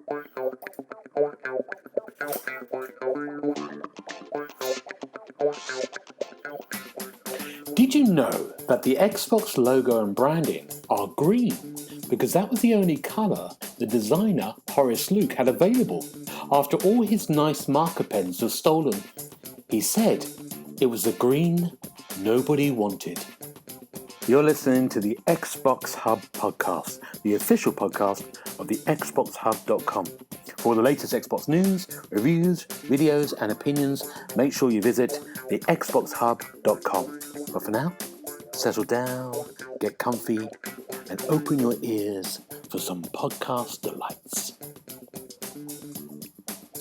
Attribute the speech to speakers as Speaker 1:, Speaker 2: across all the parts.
Speaker 1: Did you know that the Xbox logo and branding are green? Because that was the only colour the designer, Horace Luke, had available after all his nice marker pens were stolen. He said it was the green nobody wanted. You're listening to the Xbox Hub Podcast, the official podcast of the TheXboxHub.com. For the latest Xbox news, reviews, videos and opinions, make sure you visit the TheXboxHub.com. But for now, settle down, get comfy, and open your ears for some podcast delights.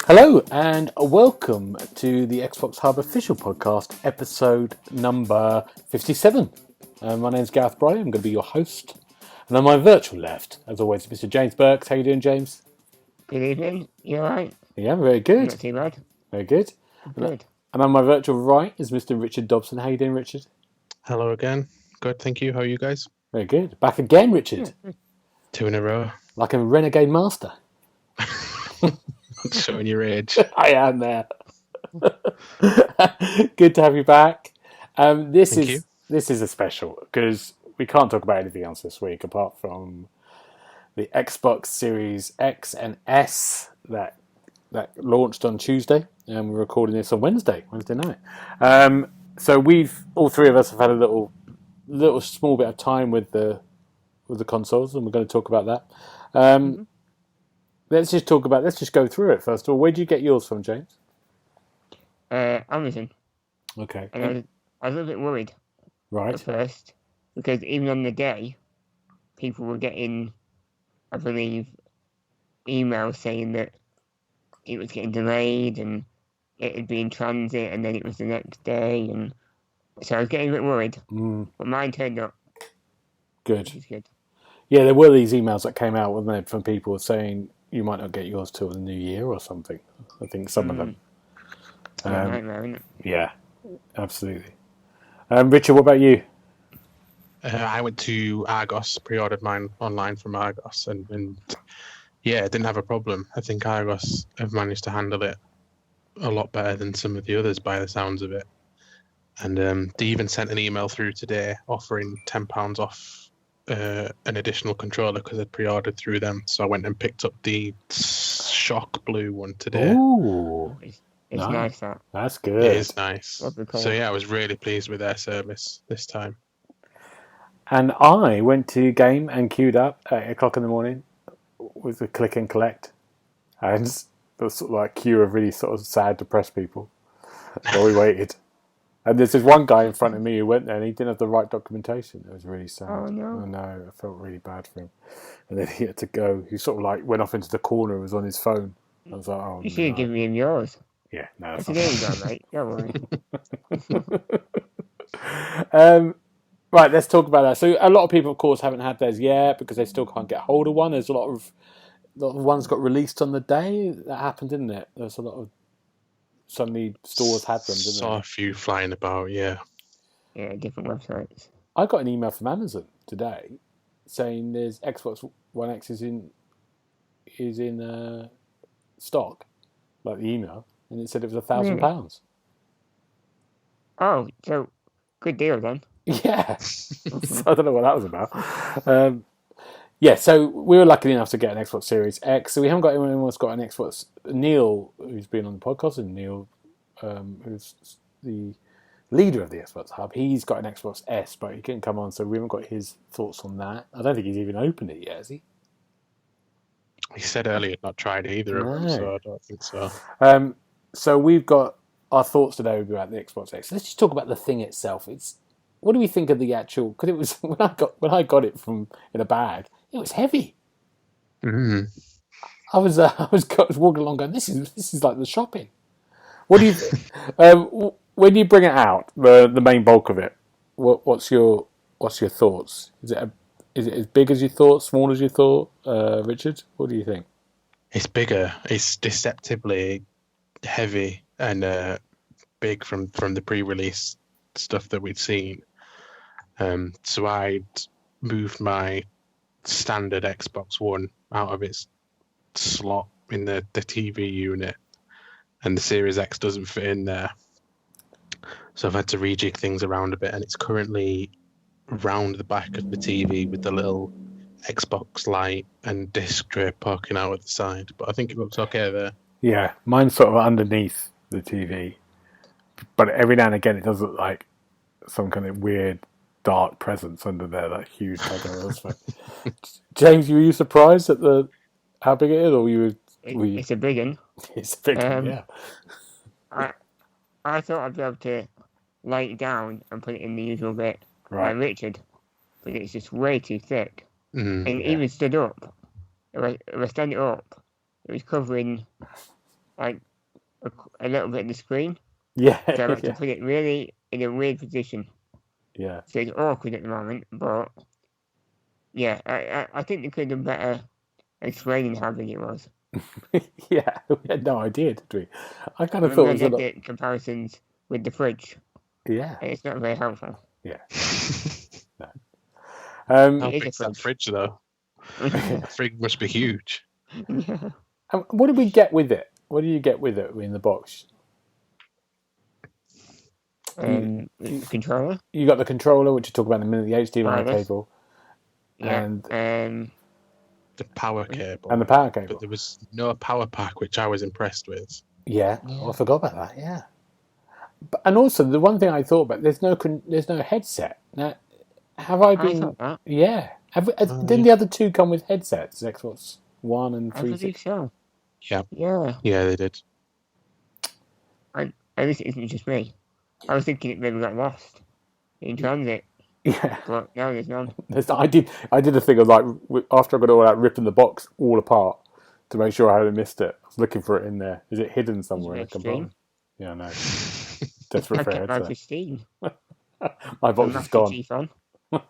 Speaker 1: Hello, and welcome to the Xbox Hub Official Podcast, episode number 57. My name's Gareth Bry, I'm going to be your host. And on my virtual left, as always, Mr. James Burks. How you doing, James?
Speaker 2: Good evening. You alright?
Speaker 1: Yeah, very good.
Speaker 2: Not too bad.
Speaker 1: Very good.
Speaker 2: Good.
Speaker 1: And on my virtual right is Mr. Richard Dobson. How you doing, Richard?
Speaker 3: Hello again. Good, thank you. How are you guys?
Speaker 1: Very good. Back again, Richard.
Speaker 2: Yeah.
Speaker 3: 2 in a row.
Speaker 1: Like a renegade master.
Speaker 3: Showing your age.
Speaker 1: I am there. Good to have you back. This
Speaker 3: Thank you.
Speaker 1: is a special because we can't talk about anything else this week apart from the Xbox Series X and S that launched on Tuesday, and we're recording this on Wednesday night. So all three of us have had a little small bit of time with the consoles, and we're going to talk about that. Let's just go through it first of all. Where did you get yours from, James?
Speaker 2: Amazon.
Speaker 1: Okay.
Speaker 2: And I was a little bit worried
Speaker 1: Right.
Speaker 2: at first because even on the day, people were getting, I believe, emails saying that it was getting delayed and it had been in transit, and then it was the next day, and so I was getting a bit worried. But mine turned up.
Speaker 1: Good.
Speaker 2: Which is good.
Speaker 1: Yeah, there were these emails that came out, wasn't there, from people saying you might not get yours till the new year or something. I think some of them.
Speaker 2: It's a nightmare, isn't it?
Speaker 1: Yeah, absolutely. Richard, what about you?
Speaker 3: I went to Argos, pre-ordered mine online from Argos, and yeah, it didn't have a problem. I think Argos have managed to handle it a lot better than some of the others by the sounds of it. And they even sent an email through today offering £10 off an additional controller because I'd pre-ordered through them. So I went and picked up the Shock Blue one today.
Speaker 1: Ooh,
Speaker 2: It's nice that.
Speaker 1: that's good.
Speaker 3: It is nice.
Speaker 2: Lovely colour.
Speaker 3: So yeah, I was really pleased with their service this time.
Speaker 1: And I went to game and queued up at 8 o'clock in the morning with the click and collect. And there was sort of like a queue of really sort of sad, depressed people while we waited. And there's this one guy in front of me who went there and he didn't have the right documentation. It was really sad.
Speaker 2: Oh, no.
Speaker 1: I know, I felt really bad for him. And then he had to go. He sort of like went off into the corner and was on his phone. I was like, oh,
Speaker 2: You should have given him yours.
Speaker 1: Yeah, no,
Speaker 2: That's
Speaker 1: that's
Speaker 2: a game done, mate. Don't worry.
Speaker 1: Right, let's talk about that. So a lot of people, of course, haven't had theirs yet because they still can't get hold of one. There's a lot of ones got released on the day. That happened, didn't it? There's a lot of suddenly stores had them, didn't
Speaker 3: Saw
Speaker 1: they?
Speaker 3: a few flying about, yeah.
Speaker 2: Yeah, different websites.
Speaker 1: I got an email from Amazon today saying there's Xbox One X is in stock, like the email, and it said it was £1,000.
Speaker 2: Oh, so good deal then.
Speaker 1: Yeah, so I don't know what that was about. Yeah, so we were lucky enough to get an Xbox Series X. So we haven't got anyone who's got an Xbox. Neil, who's been on the podcast, and Neil, who's the leader of the Xbox Hub, he's got an Xbox S, but he couldn't come on, so we haven't got his thoughts on that. I don't think he's even opened it yet, has he?
Speaker 3: He said earlier he'd not tried either of them, so I don't think so.
Speaker 1: So we've got our thoughts today about the Xbox X. Let's just talk about the thing itself. What do we think of the actual? Because it was when I got it from in a bag, it was heavy.
Speaker 3: Mm-hmm.
Speaker 1: I was walking along going, this is like the shopping. What do you when you bring it out, the main bulk of it? What's your thoughts? Is it as big as you thought, small as you thought, Richard? What do you think?
Speaker 3: It's bigger. It's deceptively heavy and big from the pre-release stuff that we'd seen. So I'd moved my standard Xbox One out of its slot in the TV unit, and the Series X doesn't fit in there. So I've had to rejig things around a bit, and it's currently round the back of the TV with the little Xbox light and disc tray poking out at the side. But I think it looks okay there.
Speaker 1: Yeah, mine's sort of underneath the TV, but every now and again it does look like some kind of weird dark presence under there, that huge thing. James, were you surprised at how big it is, or were you?
Speaker 2: It's a big one.
Speaker 1: It's a big one, yeah.
Speaker 2: I thought I'd be able to lay it down and put it in the usual bit,
Speaker 1: Right.
Speaker 2: like Richard, but it's just way too thick.
Speaker 3: Mm,
Speaker 2: And even stood up, if I stand it up, it was covering like a little bit of the screen.
Speaker 1: Yeah.
Speaker 2: So I have to put it really in a weird position.
Speaker 1: Yeah.
Speaker 2: So it's awkward at the moment, but yeah, I think they could have done better explaining how big it was.
Speaker 1: Yeah, we had no idea, did we? I kind of
Speaker 2: We
Speaker 1: thought it was
Speaker 2: did comparisons with the fridge.
Speaker 1: Yeah.
Speaker 2: And it's not very helpful.
Speaker 1: Yeah. No.
Speaker 3: How big's that fridge, though? That fridge must be huge.
Speaker 2: Yeah.
Speaker 1: What did we get with it? What do you get with it in the box?
Speaker 2: Controller.
Speaker 1: You got the controller, which you talk about in a minute, the HDMI cable.
Speaker 2: Yeah.
Speaker 1: And
Speaker 3: the power cable.
Speaker 1: And the power cable.
Speaker 3: But there was no power pack, which I was impressed with.
Speaker 1: Yeah. Oh, I forgot about that, yeah. And also, the one thing I thought about, there's no headset. Now, have I been...
Speaker 2: thought that.
Speaker 1: Yeah. Didn't the other two come with headsets? Xbox One and 360?
Speaker 2: I believe so.
Speaker 3: Yeah.
Speaker 2: Yeah.
Speaker 3: Yeah, they did.
Speaker 2: At least it isn't just me. I was thinking it maybe got lost in transit.
Speaker 1: Yeah.
Speaker 2: But no, there's none.
Speaker 1: I did a thing of like, after I got all out, ripping the box all apart to make sure I hadn't missed it. I was looking for it in there. Is it hidden somewhere in the compartment? Yeah, no. Desperate for a headset. My box is gone.
Speaker 2: Chief on. We've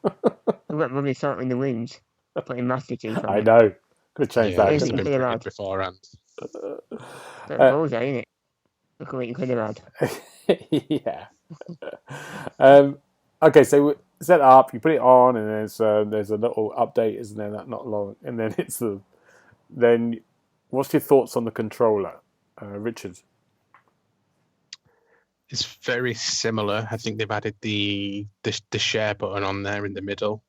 Speaker 2: got running salt in the wounds. Putting Master Chief on.
Speaker 1: I know. Could have changed that.
Speaker 3: It's been printed beforehand.
Speaker 2: But bullseye, ain't it? Look at what you could have
Speaker 1: had. Yeah. Okay, so set it up, you put it on, and there's a little update, isn't there? Not long, and then then. What's your thoughts on the controller, Richard?
Speaker 3: It's very similar. I think they've added the share button on there in the middle,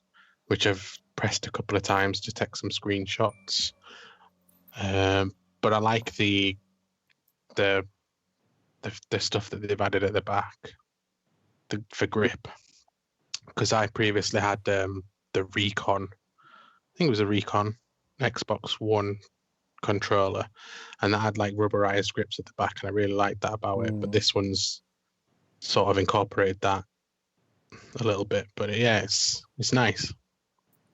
Speaker 3: which I've pressed a couple of times to take some screenshots. But I like the stuff that they've added at the back, for grip. Because I previously had the Recon, I think it was a Recon Xbox One controller, and that had like rubberized grips at the back, and I really liked that about it. But this one's sort of incorporated that a little bit. But yeah, it's nice.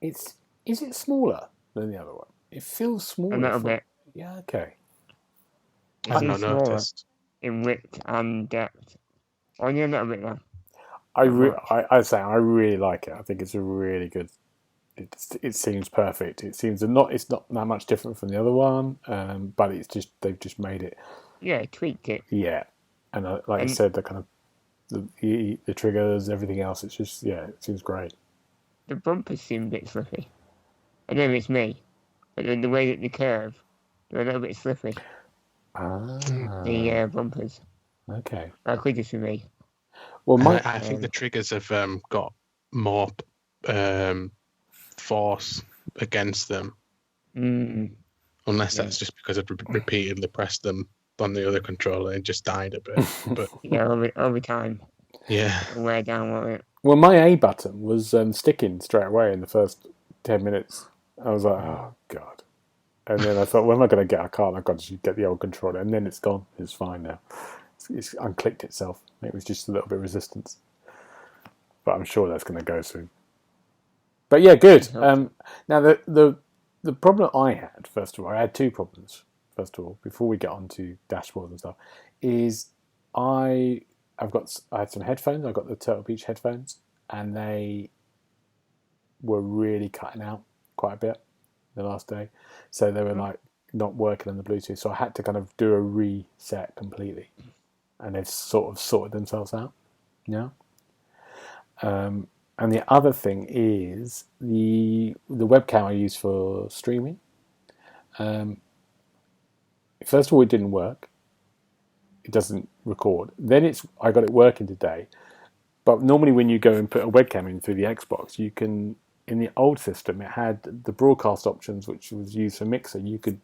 Speaker 1: Is it smaller than the other one? It feels smaller.
Speaker 2: A little bit.
Speaker 1: Yeah, okay.
Speaker 3: I've not noticed.
Speaker 2: In width and depth. Only a little bit though.
Speaker 1: I'd say I really like it. I think it's a really good. It seems perfect. It's not that much different from the other one, but they've just made it.
Speaker 2: Yeah, tweaked it.
Speaker 1: Yeah, and like I said, the kind of the triggers, everything else. It's just it seems great.
Speaker 2: The bumpers seem a bit slippery. I don't know if it's me, but the way that they curve, they're a little bit slippery. The bumpers.
Speaker 1: Okay.
Speaker 2: That could just be me.
Speaker 1: Well,
Speaker 3: I think the triggers have got more force against them. Unless that's just because I've repeatedly pressed them on the other controller and just died a bit. But
Speaker 2: yeah, over time.
Speaker 3: Yeah.
Speaker 2: Wear down on it.
Speaker 1: Well, my A button was sticking straight away in the first 10 minutes. I was like, oh, God. And then I thought, when am I going to get a card? I've got to get the old controller. And then it's gone. It's fine now. It's unclicked itself. It was just a little bit of resistance. But I'm sure that's going to go soon. But yeah, good. Now, the problem I had, first of all, I had two problems, first of all, before we get on to dashboards and stuff, is I had some headphones. I got the Turtle Beach headphones, and they were really cutting out quite a bit the last day. So they were like not working on the Bluetooth. So I had to kind of do a reset completely. And they've sort of sorted themselves out now. And the other thing is the webcam I use for streaming. First of all, it didn't work. It doesn't record. Then I got it working today. But normally when you go and put a webcam in through the Xbox, you can, in the old system, it had the broadcast options, which was used for Mixer. You could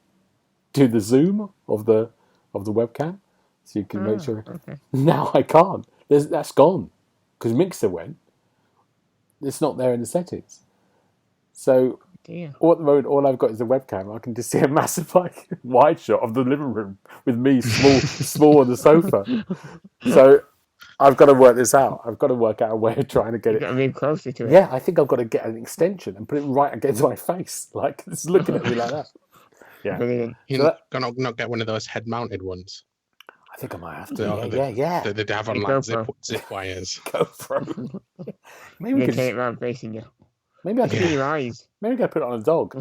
Speaker 1: do the zoom of the webcam, so you can make sure.
Speaker 2: Okay.
Speaker 1: Now I can't. That's gone because Mixer went. It's not there in the settings. So all I've got is a webcam. I can just see a massive wide shot of the living room with me small on the sofa. So I've got to work this out. I've got to work out a way of trying to get
Speaker 2: You've got to move closer to it.
Speaker 1: Yeah, I think I've got to get an extension and put it right against my face, like it's looking at me like that. Yeah.
Speaker 2: Brilliant.
Speaker 3: You're not get one of those head-mounted ones.
Speaker 1: I think I might have to. Yeah.
Speaker 3: They have on like zip wires.
Speaker 1: GoPro. Maybe
Speaker 2: we could turn it around facing you.
Speaker 1: Maybe I could
Speaker 2: see your eyes.
Speaker 1: Maybe I could put it on a dog.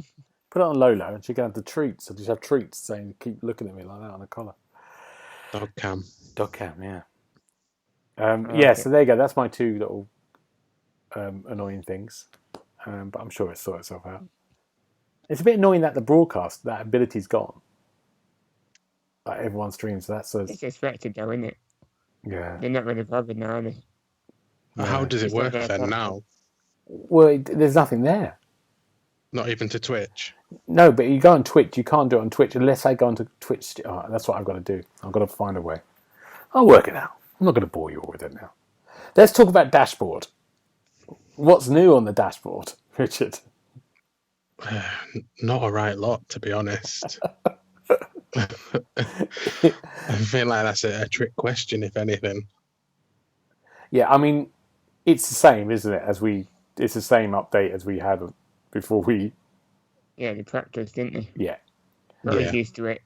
Speaker 1: Put it on Lola, and she can have the treats. I just have treats saying, "Keep looking at me like that" on a collar.
Speaker 3: Dog cam.
Speaker 1: Yeah. Yeah. So there you go. That's my two little annoying things. But I'm sure it'll sort itself out. It's a bit annoying that the broadcast, that ability's gone. Like everyone streams that, so
Speaker 2: it's expected though, isn't it?
Speaker 1: Yeah.
Speaker 2: They're not really bothered now, are they?
Speaker 3: Well, how does it work then now?
Speaker 1: Well, there's nothing there.
Speaker 3: Not even to Twitch?
Speaker 1: No, but you go on Twitch. You can't do it on Twitch unless I go onto Twitch. Oh, that's what I've got to do. I've got to find a way. I'll work it out. I'm not going to bore you all with it now. Let's talk about dashboard. What's new on the dashboard, Richard?
Speaker 3: Not a right lot, to be honest. I feel like that's a trick question, if anything.
Speaker 1: Yeah, I mean, it's the same, isn't it? It's the same update as we had before we.
Speaker 2: Yeah, they practiced, didn't they?
Speaker 1: Yeah.
Speaker 2: Got used to it.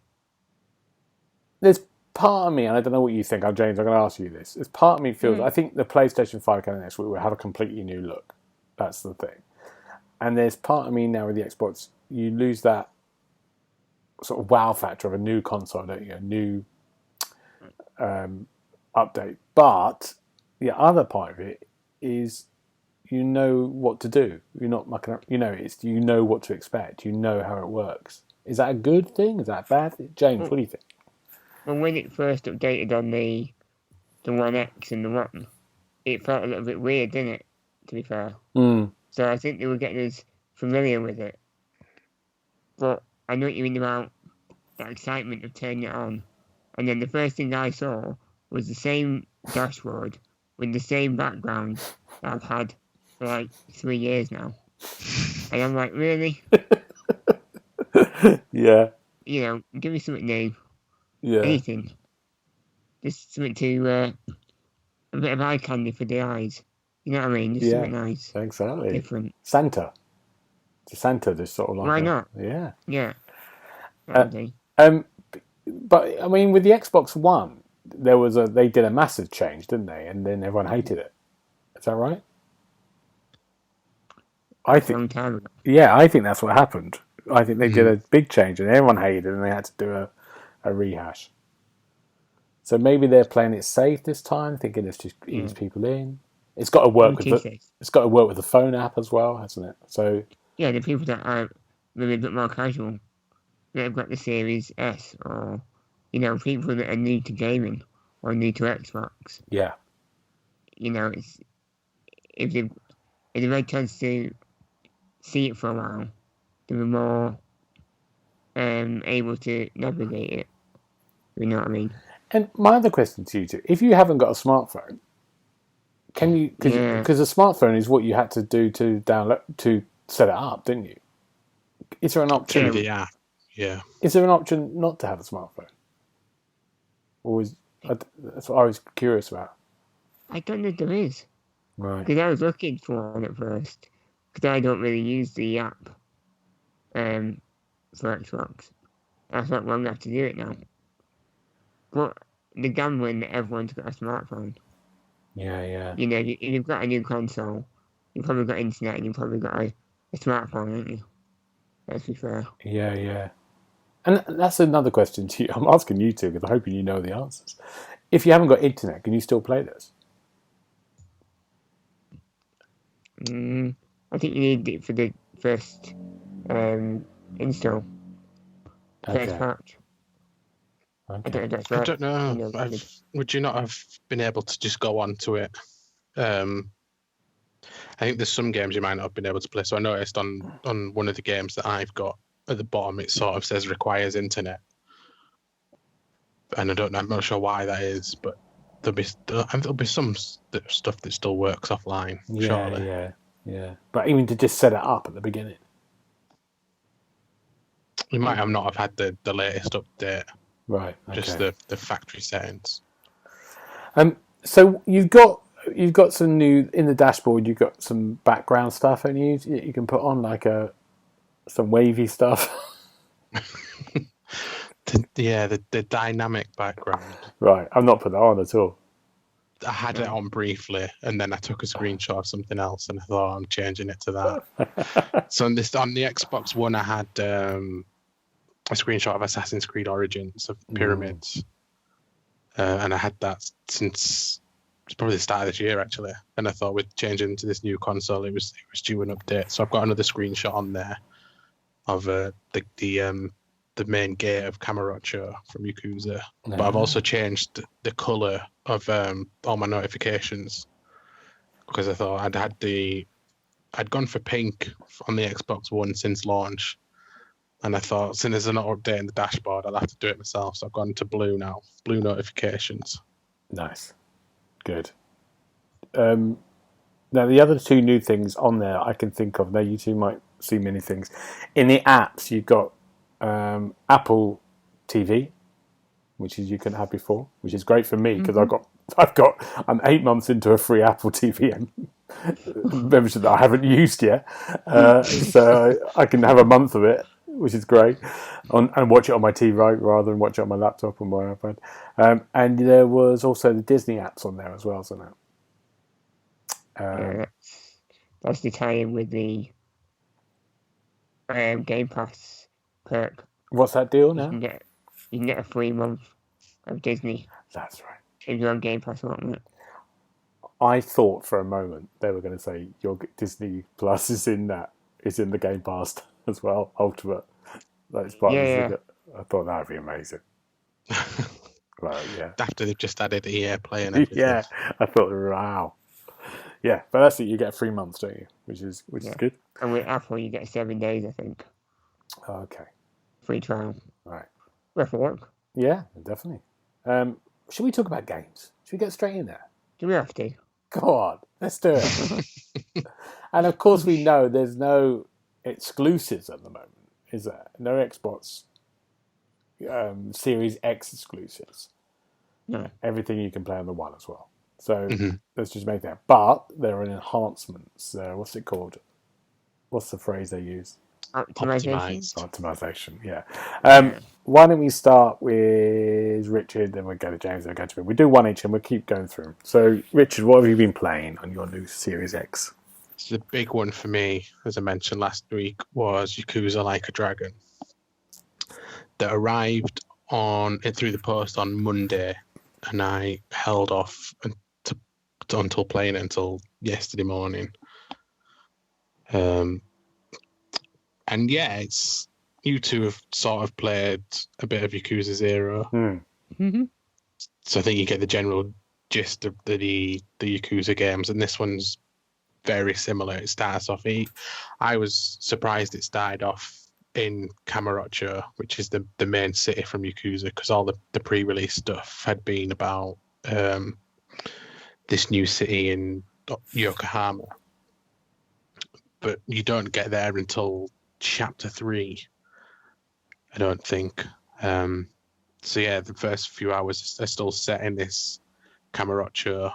Speaker 1: There's part of me, and I don't know what you think. James, I'm going to ask you this. There's part of me feels. I think the PlayStation 5 coming next week will have a completely new look. That's the thing. And there's part of me now with the Xbox, you lose that sort of wow factor of a new console, don't you? A new update. But the other part of it is you know what to do. You're not mucking up. You know what to expect. You know how it works. Is that a good thing? Is that a bad thing? James, what do you think?
Speaker 2: Well, when it first updated on the One X and the One, it felt a little bit weird, didn't it? To be fair. So I think they were getting us familiar with it. But I know what you mean about that excitement of turning it on. And then the first thing I saw was the same dashboard with the same background that I've had for like 3 years now. And I'm like, really?
Speaker 1: Yeah.
Speaker 2: You know, give me something new.
Speaker 1: Yeah.
Speaker 2: Anything. Just something to, a bit of eye candy for the eyes. You know what I mean? Just something nice.
Speaker 1: Exactly.
Speaker 2: Different.
Speaker 1: Santa. Just sort of like.
Speaker 2: Why not?
Speaker 1: Yeah.
Speaker 2: Yeah.
Speaker 1: But I mean, with the Xbox One, they did a massive change, didn't they? And then everyone hated it. Is that right? I think. Yeah, I think that's what happened. I think they did a big change, and everyone hated it, and they had to do a rehash. So maybe they're playing it safe this time, thinking it's just ease people in. It's got to work with the phone app as well, hasn't it? So
Speaker 2: yeah, the people that are maybe a bit more casual, that have got the Series S, or people that are new to gaming or new to Xbox.
Speaker 1: Yeah.
Speaker 2: It's if they've had a chance to see it for a while, they were more able to navigate it. You know what I mean? And
Speaker 1: my other question to you two: if you haven't got a smartphone, can you? Because a smartphone is what you had to do to download to set it up, didn't you? Is there an option?
Speaker 3: Yeah.
Speaker 1: Is there an option not to have a smartphone? Or that's what I was curious about.
Speaker 2: I don't know if there is.
Speaker 1: Right.
Speaker 2: Because I was looking for one at first. Because I don't really use the app for Xbox. I thought, well, I'm going to have to do it now. But the gambling that everyone's got a smartphone.
Speaker 1: Yeah.
Speaker 2: If you've got a new console, you've probably got internet and you've probably got a smartphone, haven't you? Let's be fair.
Speaker 1: Yeah. And that's another question to you. I'm asking you two because I'm hoping you know the answers. If you haven't got internet, can you still play this?
Speaker 2: I think you need it for the first install. First patch. I
Speaker 1: Okay.
Speaker 2: don't know if that's
Speaker 3: I
Speaker 2: right.
Speaker 3: don't know.
Speaker 2: No,
Speaker 3: Would you not have been able to just go on to it? I think there's some games you might not have been able to play. So I noticed on one of the games that I've got at the bottom, it sort of says requires internet, and I don't know. I'm not sure why that is, but there'll be some stuff that still works offline. Surely.
Speaker 1: Yeah. But even to just set it up at the beginning.
Speaker 3: You might have not have had the latest update,
Speaker 1: Right. Okay.
Speaker 3: just the factory settings.
Speaker 1: So you've got some new in the dashboard. You've got some background stuff, and you can put on like some wavy stuff.
Speaker 3: The dynamic background.
Speaker 1: Right. I've not put that on at all.
Speaker 3: I had it on briefly, and then I took a screenshot of something else, and I thought I'm changing it to that. So on the Xbox One, I had a screenshot of Assassin's Creed Origins of pyramids, and I had that since it's probably the start of this year actually. And I thought with changing to this new console, it was due an update. So I've got another screenshot on there of the main gate of Kamurocho from Yakuza. But I've also changed the colour of all my notifications because I thought I'd gone for pink on the Xbox One since launch, and I thought since they're not updating the dashboard, I'll have to do it myself. So I've gone to blue now, blue notifications.
Speaker 1: Nice, good. Now the other two new things on there I can think of. Now you two might see many things in the apps. You've got Apple TV, which is you couldn't have before, which is great for me because I'm 8 months into a free Apple TV membership that I haven't used yet, so I can have a month of it, which is great, and watch it on my TV rather than watch it on my laptop or my iPad. And there was also the Disney apps on there as well, so now.
Speaker 2: That's the tie-in with the Game Pass perk.
Speaker 1: What's that deal now?
Speaker 2: You can get a free month of Disney.
Speaker 1: That's right.
Speaker 2: If you're on Game Pass or not.
Speaker 1: I thought for a moment they were going to say your Disney Plus is in the Game Pass as well, Ultimate. That's part of it. I thought that would be amazing. Well, yeah.
Speaker 3: After they've just added EA Play and everything.
Speaker 1: Yeah, I thought, wow. Yeah, but that's it. You get a free month, don't you? Which is good.
Speaker 2: And with Apple, you get 7 days, I think.
Speaker 1: Oh, okay.
Speaker 2: Free trial.
Speaker 1: Right.
Speaker 2: Worth a look.
Speaker 1: Yeah, definitely. Should we talk about games? Should we get straight in there?
Speaker 2: Do we have to?
Speaker 1: Go on, let's do it. And of course, we know there's no exclusives at the moment, is there? No Xbox Series X exclusives.
Speaker 2: No.
Speaker 1: Everything you can play on the One as well. So let's just make that. But there are enhancements. What's it called? What's the phrase they use? Optimization, yeah. Why don't we start with Richard, then we'll go to James, then we'll go to me. We do one each and we'll keep going through them. So, Richard, what have you been playing on your new Series X?
Speaker 3: So the big one for me, as I mentioned last week, was Yakuza Like a Dragon. That arrived through the post on Monday, and I held off until playing it until yesterday morning. And yeah, you two have sort of played a bit of Yakuza 0.
Speaker 2: Mm-hmm.
Speaker 3: So I think you get the general gist of the Yakuza games, and this one's very similar. It starts off. I was surprised it started off in Kamurocho, which is the main city from Yakuza, because all the pre-release stuff had been about this new city in Yokohama. But you don't get there until Chapter 3, I don't think. So yeah, the first few hours are still set in this Kamurocho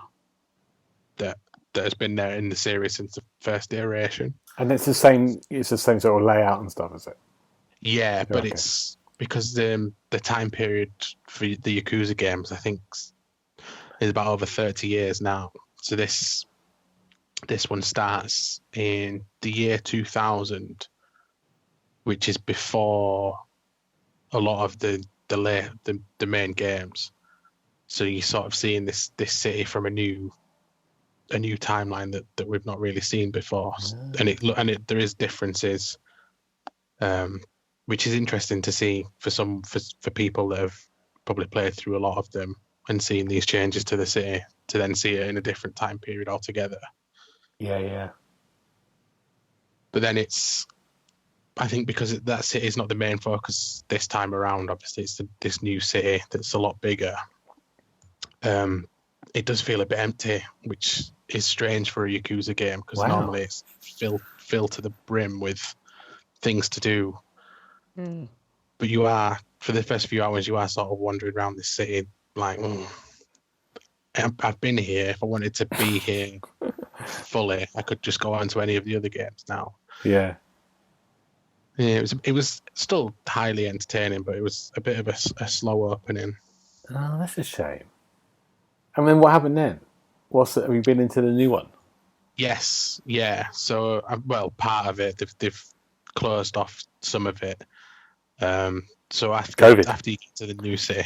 Speaker 3: that has been there in the series since the first iteration.
Speaker 1: And it's the same sort of layout and stuff, is it?
Speaker 3: Yeah, but it's because the time period for the Yakuza games, I think, is about over 30 years now. So this one starts in the year 2000, which is before a lot of the main games. So you're sort of seeing this city from a new timeline that we've not really seen before, and there is differences, which is interesting to see for people that have probably played through a lot of them and seen these changes to the city to then see it in a different time period altogether.
Speaker 1: Yeah.
Speaker 3: But then I think because that city is not the main focus this time around, obviously it's this new city that's a lot bigger. It does feel a bit empty, which is strange for a Yakuza game because normally it's filled to the brim with things to do. But you are, for the first few hours, you are sort of wandering around this city like, I've been here. If I wanted to be here fully, I could just go on to any of the other games now.
Speaker 1: Yeah.
Speaker 3: Yeah, it was still highly entertaining, but it was a bit of a slow opening.
Speaker 1: Oh, that's a shame. I mean, what happened then? Have you been into the new one?
Speaker 3: Yes, yeah. So, part of it, they've closed off some of it. So after you get to the new city,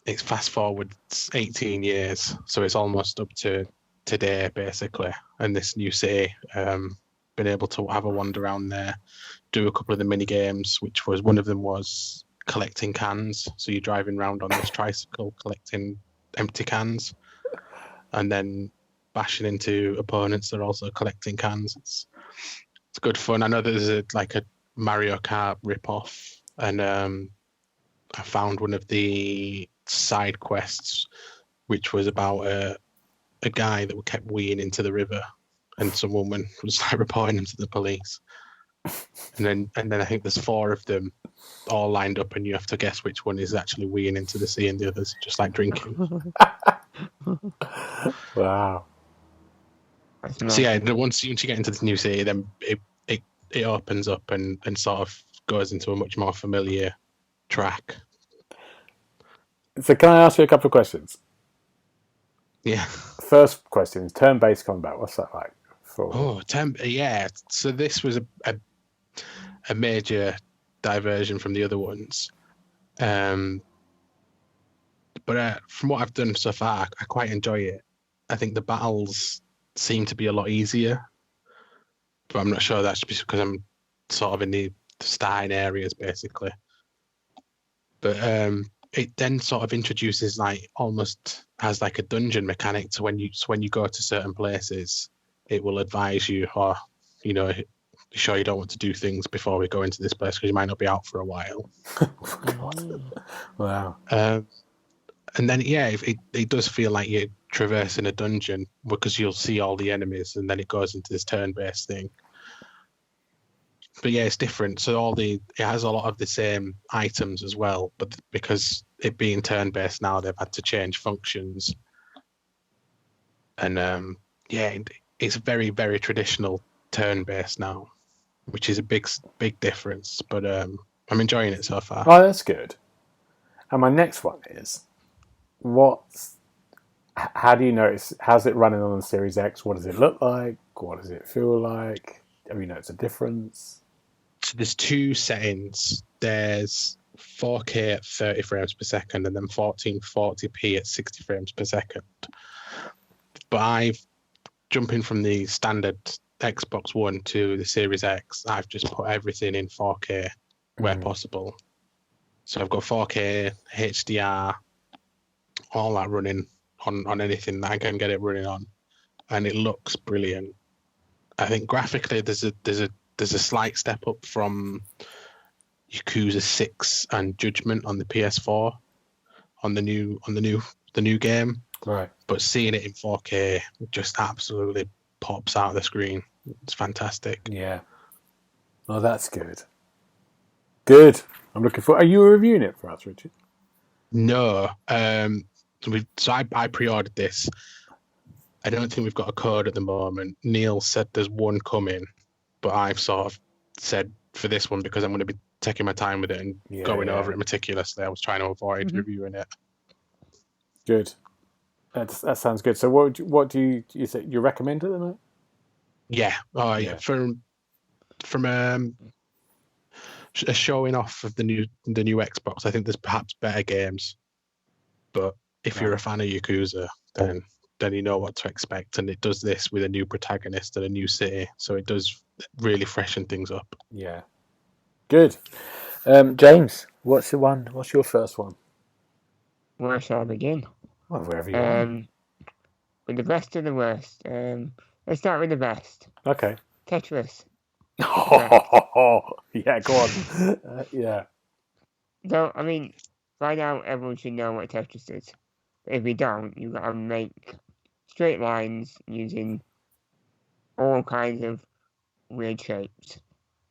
Speaker 3: it's fast forward 18 years, so it's almost up to today basically. And this new city, been able to have a wander around there, do a couple of the mini games, which was one of them was collecting cans. So you're driving around on this tricycle collecting empty cans, and then bashing into opponents that are also collecting cans. It's good fun. I know there's a Mario Kart rip-off, and I found one of the side quests, which was about a guy that kept weeing into the river, and some woman was reporting him to the police. And then I think there's 4 of them all lined up, and you have to guess which one is actually weeing into the sea, and the others just drinking.
Speaker 1: Wow.
Speaker 3: So yeah, once you get into this new city, then it opens up and sort of goes into a much more familiar track.
Speaker 1: So can I ask you a couple of questions?
Speaker 3: Yeah.
Speaker 1: First question is turn-based combat. What's that like?
Speaker 3: Yeah. So this was a major diversion from the other ones. But from what I've done so far, I quite enjoy it. I think the battles seem to be a lot easier, but I'm not sure that's just because I'm sort of in the starting areas basically. But it then sort of introduces almost has a dungeon mechanic to when you go to certain places, it will advise you, or sure you don't want to do things before we go into this place because you might not be out for a while.
Speaker 1: Wow.
Speaker 3: And then it does feel like you're traversing a dungeon because you'll see all the enemies, and then it goes into this turn-based thing. But yeah, it's different. So it has a lot of the same items as well, but because it being turn-based now, they've had to change functions. And it's very, very traditional turn-based now, which is a big difference. But I'm enjoying it so far.
Speaker 1: Oh, that's good. And my next one is, how do you notice? How's it running on the Series X? What does it look like? What does it feel like? Have you noticed a difference?
Speaker 3: So there's 2 settings. There's 4K at 30 frames per second, and then 1440p at 60 frames per second. But jumping from the standard Xbox One to the Series X, I've just put everything in 4K where possible. So I've got 4K, HDR, all that running on anything that I can get it running on, and it looks brilliant. I think graphically there's a slight step up from Yakuza 6 and Judgment on the PS4 on the new game.
Speaker 1: Right.
Speaker 3: But seeing it in 4K just absolutely pops out of the screen. It's fantastic.
Speaker 1: Yeah. Oh, that's good. Good. I'm looking for. Are you reviewing it for us, Richard?
Speaker 3: No. So I pre-ordered this. I don't think we've got a code at the moment. Neil said there's one coming, but I've sort of said for this one, because I'm going to be taking my time with it and going over it meticulously, I was trying to avoid reviewing it.
Speaker 1: Good. That sounds good. So what do you say you recommend it then?
Speaker 3: Yeah. Oh yeah. From a showing off of the new Xbox, I think there's perhaps better games. But if you're a fan of Yakuza, then you know what to expect, and it does this with a new protagonist and a new city, so it does really freshen things up.
Speaker 1: Yeah. Good. James, What's the one? What's your first one?
Speaker 2: Where shall I begin?
Speaker 1: Well, wherever you want.
Speaker 2: With the best of the worst. Let's start with the best.
Speaker 1: Okay.
Speaker 2: Tetris.
Speaker 1: Yeah, go on. Yeah.
Speaker 2: So, I mean, by now everyone should know what Tetris is. But if you don't, you've got to make straight lines using all kinds of weird shapes.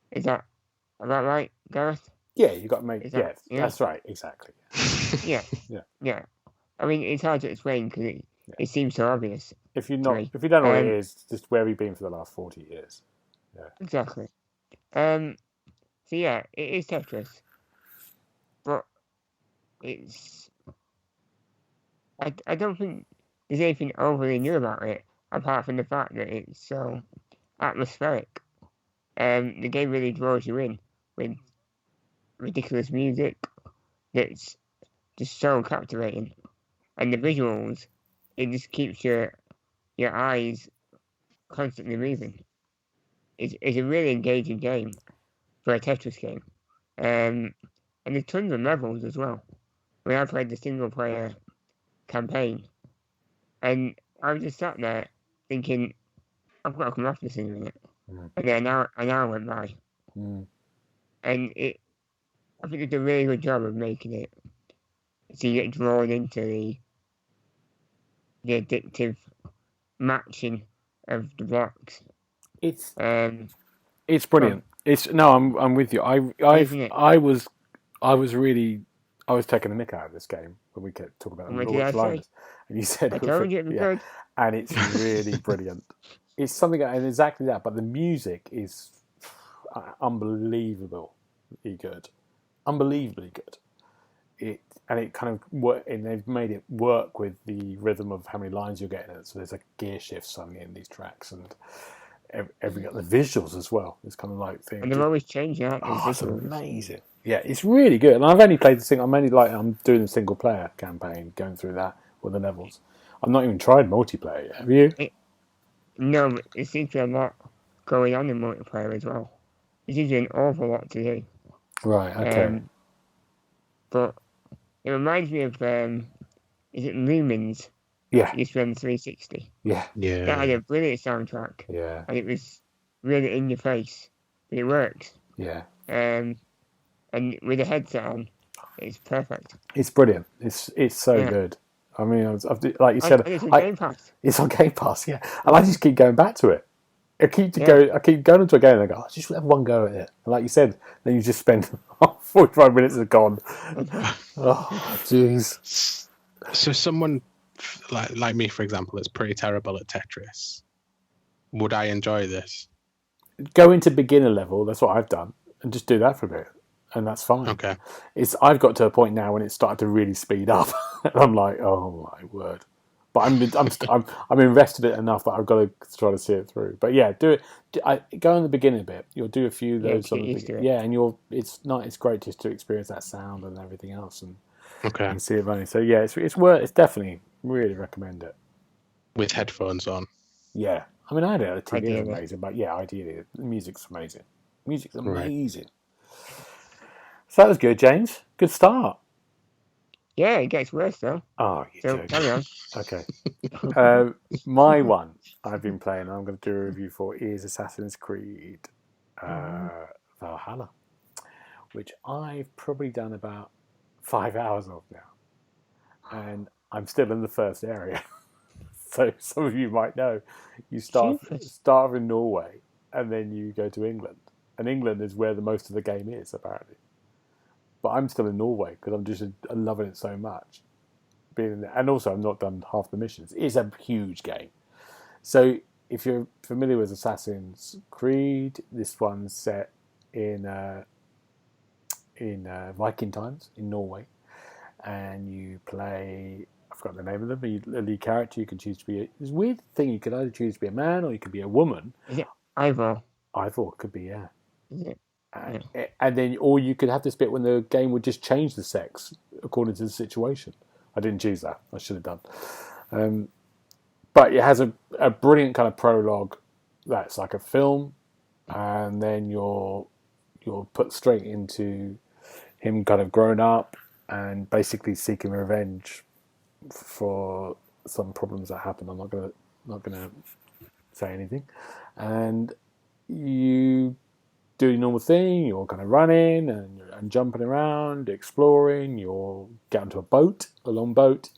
Speaker 2: Is that right, Gareth?
Speaker 1: Yeah, you got to make.
Speaker 2: Yeah,
Speaker 1: that's right. Exactly.
Speaker 2: Yeah. I mean, it's hard to explain because it seems so obvious.
Speaker 1: If you don't know what it is, just where have you been for the last 40 years? Yeah.
Speaker 2: Exactly. So yeah, it is Tetris, but it's. I don't think there's anything overly new about it, apart from the fact that it's so atmospheric. The game really draws you in with ridiculous music that's just so captivating, and the visuals, it just keeps your eyes constantly moving. It's a really engaging game for a Tetris game, and there's tons of levels as well. I played the single player campaign, and I was just sat there thinking, I've got to come off this in a minute. And then an hour went by, and I think they did a really good job of making it so you get drawn into the addictive matching of the blocks.
Speaker 1: It's brilliant. I'm with you. I was taking the mick out of this game when we kept talking about the launch lines, and you said and it's really brilliant. It's something, and exactly that. But the music is unbelievably good. It kind of and they've made it work with the rhythm of how many lines you're getting. So there's a gear shift suddenly in these tracks, and every the visuals as well. It's kind of like things.
Speaker 2: And they're always changing out.
Speaker 1: It's amazing. Yeah, it's really good. And I've only played I'm doing the single player campaign, going through that with the levels. I've not even tried multiplayer yet. Have you?
Speaker 2: No, but it seems to be a lot going on in multiplayer as well. It seems to be an awful lot to do.
Speaker 1: Right. Okay.
Speaker 2: But it reminds me of is it Lumens?
Speaker 1: Yeah.
Speaker 2: Used to be on 360.
Speaker 1: Yeah.
Speaker 2: That had a brilliant soundtrack.
Speaker 1: Yeah.
Speaker 2: And it was really in your face, but it works.
Speaker 1: Yeah.
Speaker 2: And with a headset on, it's perfect.
Speaker 1: It's brilliant. It's so good. I mean, like you said,
Speaker 2: it's on Game Pass.
Speaker 1: It's on Game Pass, yeah. And I just keep going back to it. I keep going into a game and I go, I just have one go at it. And like you said, then you just spend 45 minutes are gone. Oh, jeez.
Speaker 3: So someone like me, for example, that's pretty terrible at Tetris, would I enjoy this?
Speaker 1: Go into beginner level, that's what I've done, and just do that for a bit. And that's fine.
Speaker 3: Okay.
Speaker 1: I've got to a point now when it's started to really speed up. And I'm like, oh my word. But I'm invested in it enough that I've got to try to see it through. But yeah, do it. Go in the beginning bit. You'll do a few of those. Yeah, and it's great just to experience that sound and everything else, and see it running. So yeah, it's definitely really recommend it
Speaker 2: with headphones on.
Speaker 1: Yeah, I mean, I don't know, TV is amazing, but yeah, ideally, the music's amazing. Music's amazing. Right. So that was good, James. Good start.
Speaker 2: Yeah, it gets worse though.
Speaker 1: Oh, you're
Speaker 2: carry on.
Speaker 1: Okay. My one I've been playing, I'm going to do a review for, is Assassin's Creed Valhalla, which I've probably done about 5 hours of now, and I'm still in the first area. So some of you might know, you start in Norway, and then you go to England, and England is where the most of the game is apparently. But I'm still in Norway because I'm just loving it so much. Being in there. And also, I've not done half the missions. It's a huge game. So, if you're familiar with Assassin's Creed, this one's set in Viking times in Norway, and you play. I forgot the name of them. The lead character, you can choose to be. There's a weird thing. You could either choose to be a man or you could be a woman.
Speaker 2: Is it Ivor?
Speaker 1: Ivor could be, yeah.
Speaker 2: Is it?
Speaker 1: And then, or you could have this bit when the game would just change the sex according to the situation. I didn't choose that. I should have done. But it has a brilliant kind of prologue that's like a film, and then you're put straight into him kind of grown up and basically seeking revenge for some problems that happened. I'm not gonna say anything. And you do your normal thing. You're kind of running and jumping around, exploring. You'll get onto a long boat,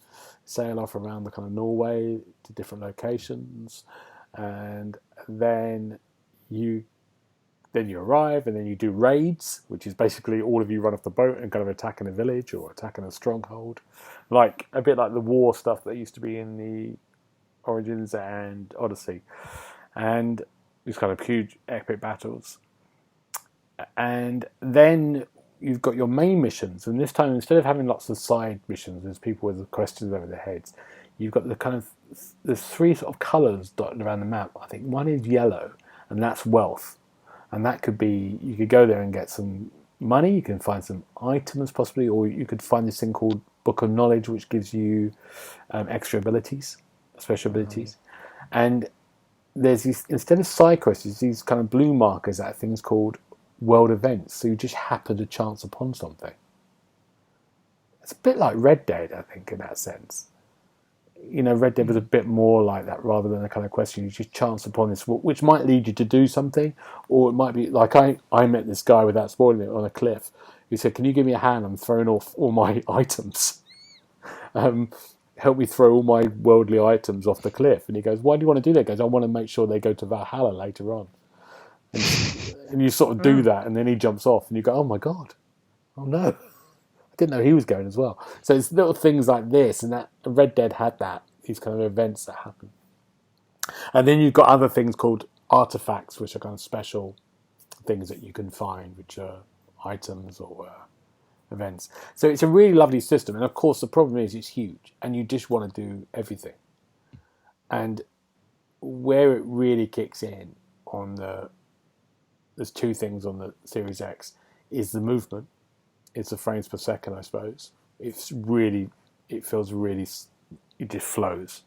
Speaker 1: sail off around the kind of Norway to different locations, and then you arrive, and then you do raids, which is basically all of you run off the boat and kind of attacking a village or attacking a stronghold, like a bit like the war stuff that used to be in the Origins and Odyssey, and these kind of huge epic battles. And then you've got your main missions, and this time instead of having lots of side missions, there's people with questions over their heads. You've got there's three sort of colours dotted around the map. I think one is yellow, and that's wealth. And that could be, you could go there and get some money, you can find some items possibly, or you could find this thing called Book of Knowledge, which gives you extra abilities, special abilities. And there's these, instead of side quests, there's these kind of blue markers that are things called world events. So you just happen to chance upon something. It's a bit like Red Dead, I think, in that sense. You know, Red Dead was a bit more like that rather than a kind of question. You just chance upon this, which might lead you to do something, or it might be like I met this guy, without spoiling it, on a cliff. He said, "Can you give me a hand? I'm throwing off all my items. Help me throw all my worldly items off the cliff." And he goes, "Why do you want to do that?" He goes, "I want to make sure they go to Valhalla later on." And you sort of do that, and then he jumps off, and you go, "Oh my god, oh no." Didn't know he was going as well. So it's little things like this, and that Red Dead had that, these kind of events that happen. And then you've got other things called artifacts, which are kind of special things that you can find, which are items or events. So it's a really lovely system. And of course, the problem is it's huge, and you just want to do everything. And where it really kicks in there's two things on the Series X, is the movement. It's the frames per second, I suppose. It feels really, it just flows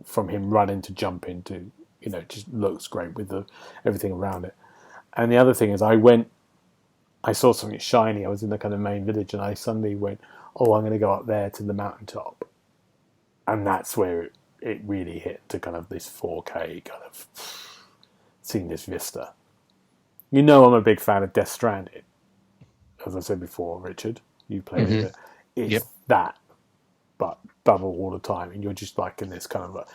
Speaker 1: from him running to jumping to, it just looks great with everything around it. And the other thing is I saw something shiny. I was in the kind of main village, and I suddenly went, "Oh, I'm going to go up there to the mountaintop." And that's where it really hit to kind of this 4K kind of seeing this vista. I'm a big fan of Death Stranding. As I said before, Richard, you played it. It's that, but double all the time, and you're just like in this kind of.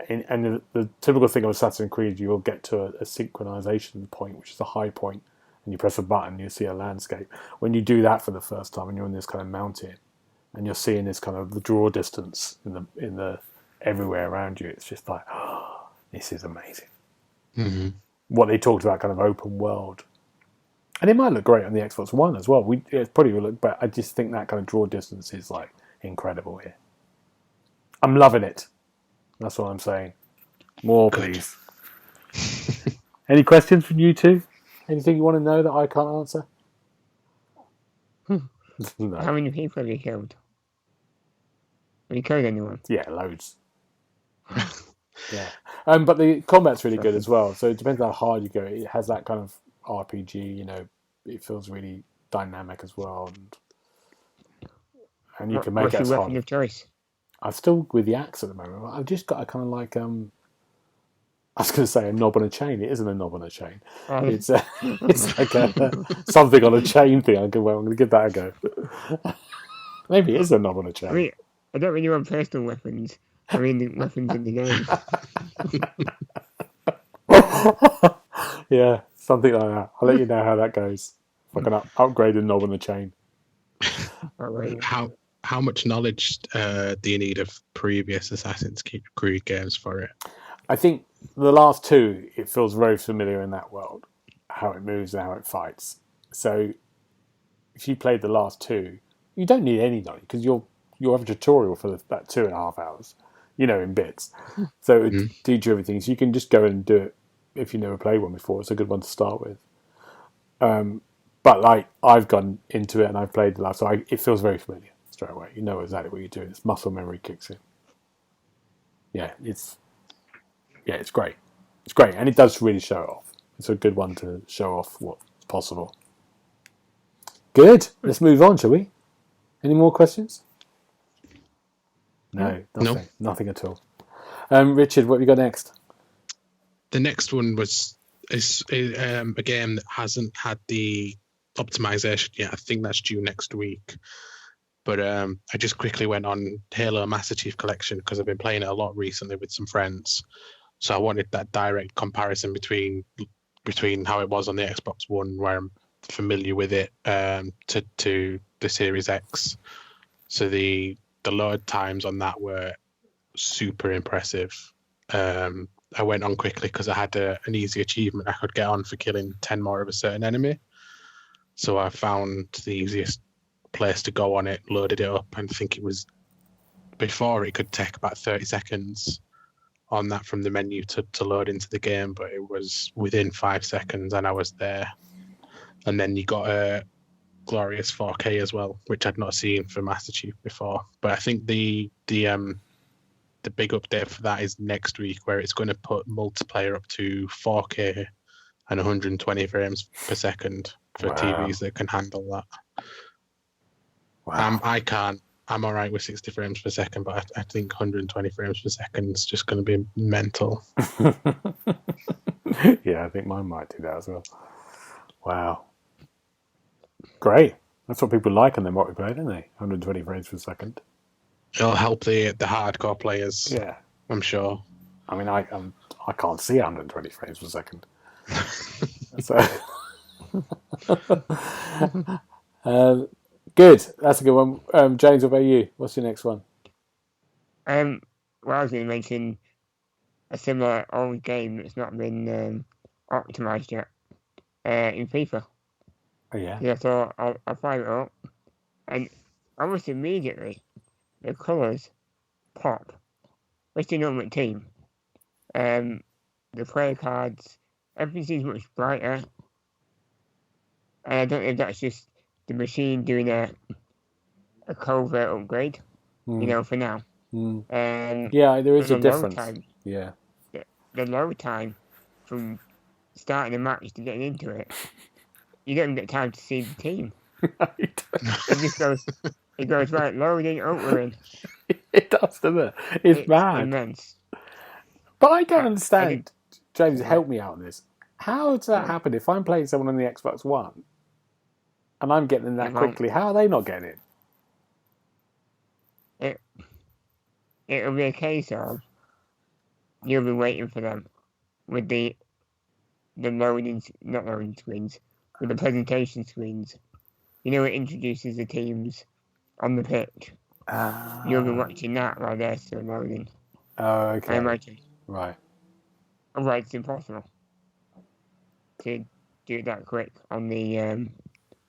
Speaker 1: And the typical thing of Assassin's Creed, you'll get to a synchronization point, which is a high point, and you press a button, you see a landscape. When you do that for the first time, and you're in this kind of mountain, and you're seeing this kind of the draw distance in the everywhere around you, it's just like, oh, this is amazing. Mm-hmm. What they talked about, kind of open world. And it might look great on the Xbox One as well. It probably will look, but I just think that kind of draw distance is like incredible here. I'm loving it. That's what I'm saying. More, please. Any questions from you two? Anything you want to know that I can't answer?
Speaker 2: No. How many people have you killed? Have you killed anyone?
Speaker 1: Yeah, loads. Yeah. But the combat's really good as well. So it depends how hard you go. It has that kind of RPG, it feels really dynamic as well, and you can make it as hard. What's your weapon of choice? I'm still with the axe at the moment. I've just got a kind of like I was going to say a knob on a chain. It isn't a knob on a chain. It's like something on a chain thing. I'm going to give that a go. Maybe it is a knob on a chain.
Speaker 2: I mean, I don't really want personal weapons. I mean, the weapons in the
Speaker 1: game. Yeah, something like that. I'll let you know how that goes. If I can upgrade the knob on the chain.
Speaker 3: How much knowledge do you need of previous Assassin's Creed games for it?
Speaker 1: I think the last two, it feels very familiar in that world, how it moves and how it fights. So if you played the last two, you don't need any knowledge because you'll have a tutorial for about 2.5 hours, in bits. So it teach you everything. So you can just go and do it. If you never played one before, it's a good one to start with. But like I've gone into it and I've played the last, so it feels very familiar straight away. You know exactly what you're doing. It's muscle memory kicks in. Yeah, it's great. It's great, and it does really show off. It's a good one to show off what's possible. Good. Let's move on, shall we? Any more questions? No, nothing.
Speaker 3: No.
Speaker 1: Nothing at all. Richard, what have you got next?
Speaker 3: The next one is a game that hasn't had the optimization yet. I think that's due next week. But I just quickly went on Halo Master Chief Collection because I've been playing it a lot recently with some friends. So I wanted that direct comparison between how it was on the Xbox One, where I'm familiar with it, to the Series X. So the load times on that were super impressive. I went on quickly because I had an easy achievement I could get on for killing 10 more of a certain enemy. So I found the easiest place to go on it, loaded it up, and I think it was before it could take about 30 seconds on that from the menu to load into the game, but it was within 5 seconds and I was there. And then you got a glorious 4K as well, which I'd not seen for Master Chief before. But I think the big update for that is next week, where it's going to put multiplayer up to 4K and 120 frames per second for TVs that can handle that.
Speaker 1: Wow.
Speaker 3: I can't. I'm all right with 60 frames per second, but I think 120 frames per second is just going to be mental.
Speaker 1: Yeah, I think mine might do that as well. Wow. Great. That's what people like on their multiplayer, don't they? 120 frames per second.
Speaker 3: It'll help the hardcore players.
Speaker 1: Yeah.
Speaker 3: I'm sure.
Speaker 1: I mean, I can't see 120 frames per second. So, good. That's a good one. James, what about you? What's your next one?
Speaker 2: Well, I was going to mention a similar old game that's not been optimized yet in FIFA.
Speaker 1: Oh, yeah.
Speaker 2: Yeah, so I'll fire it up, and almost immediately the colours pop. Especially the Ultimate Team. The player cards, everything seems much brighter. And I don't know if that's just the machine doing a covert upgrade, for now.
Speaker 1: Yeah, there is a difference. Yeah.
Speaker 2: The load time from starting the match to getting into it, you don't get time to see the team.
Speaker 1: Right.
Speaker 2: It goes right, loading, opening.
Speaker 1: It does, doesn't it? It's mad.
Speaker 2: Immense.
Speaker 1: But I don't understand. James, help me out on this. How does that happen if I'm playing someone on the Xbox One and I'm getting that quickly? How are they not getting it?
Speaker 2: It'll be a case of you'll be waiting for them with the not loading screens, with the presentation screens. It introduces the teams on the pitch. You'll be watching that while they're still loading.
Speaker 1: Oh, okay.
Speaker 2: I imagine.
Speaker 1: Right.
Speaker 2: Otherwise, it's impossible to do it that quick on the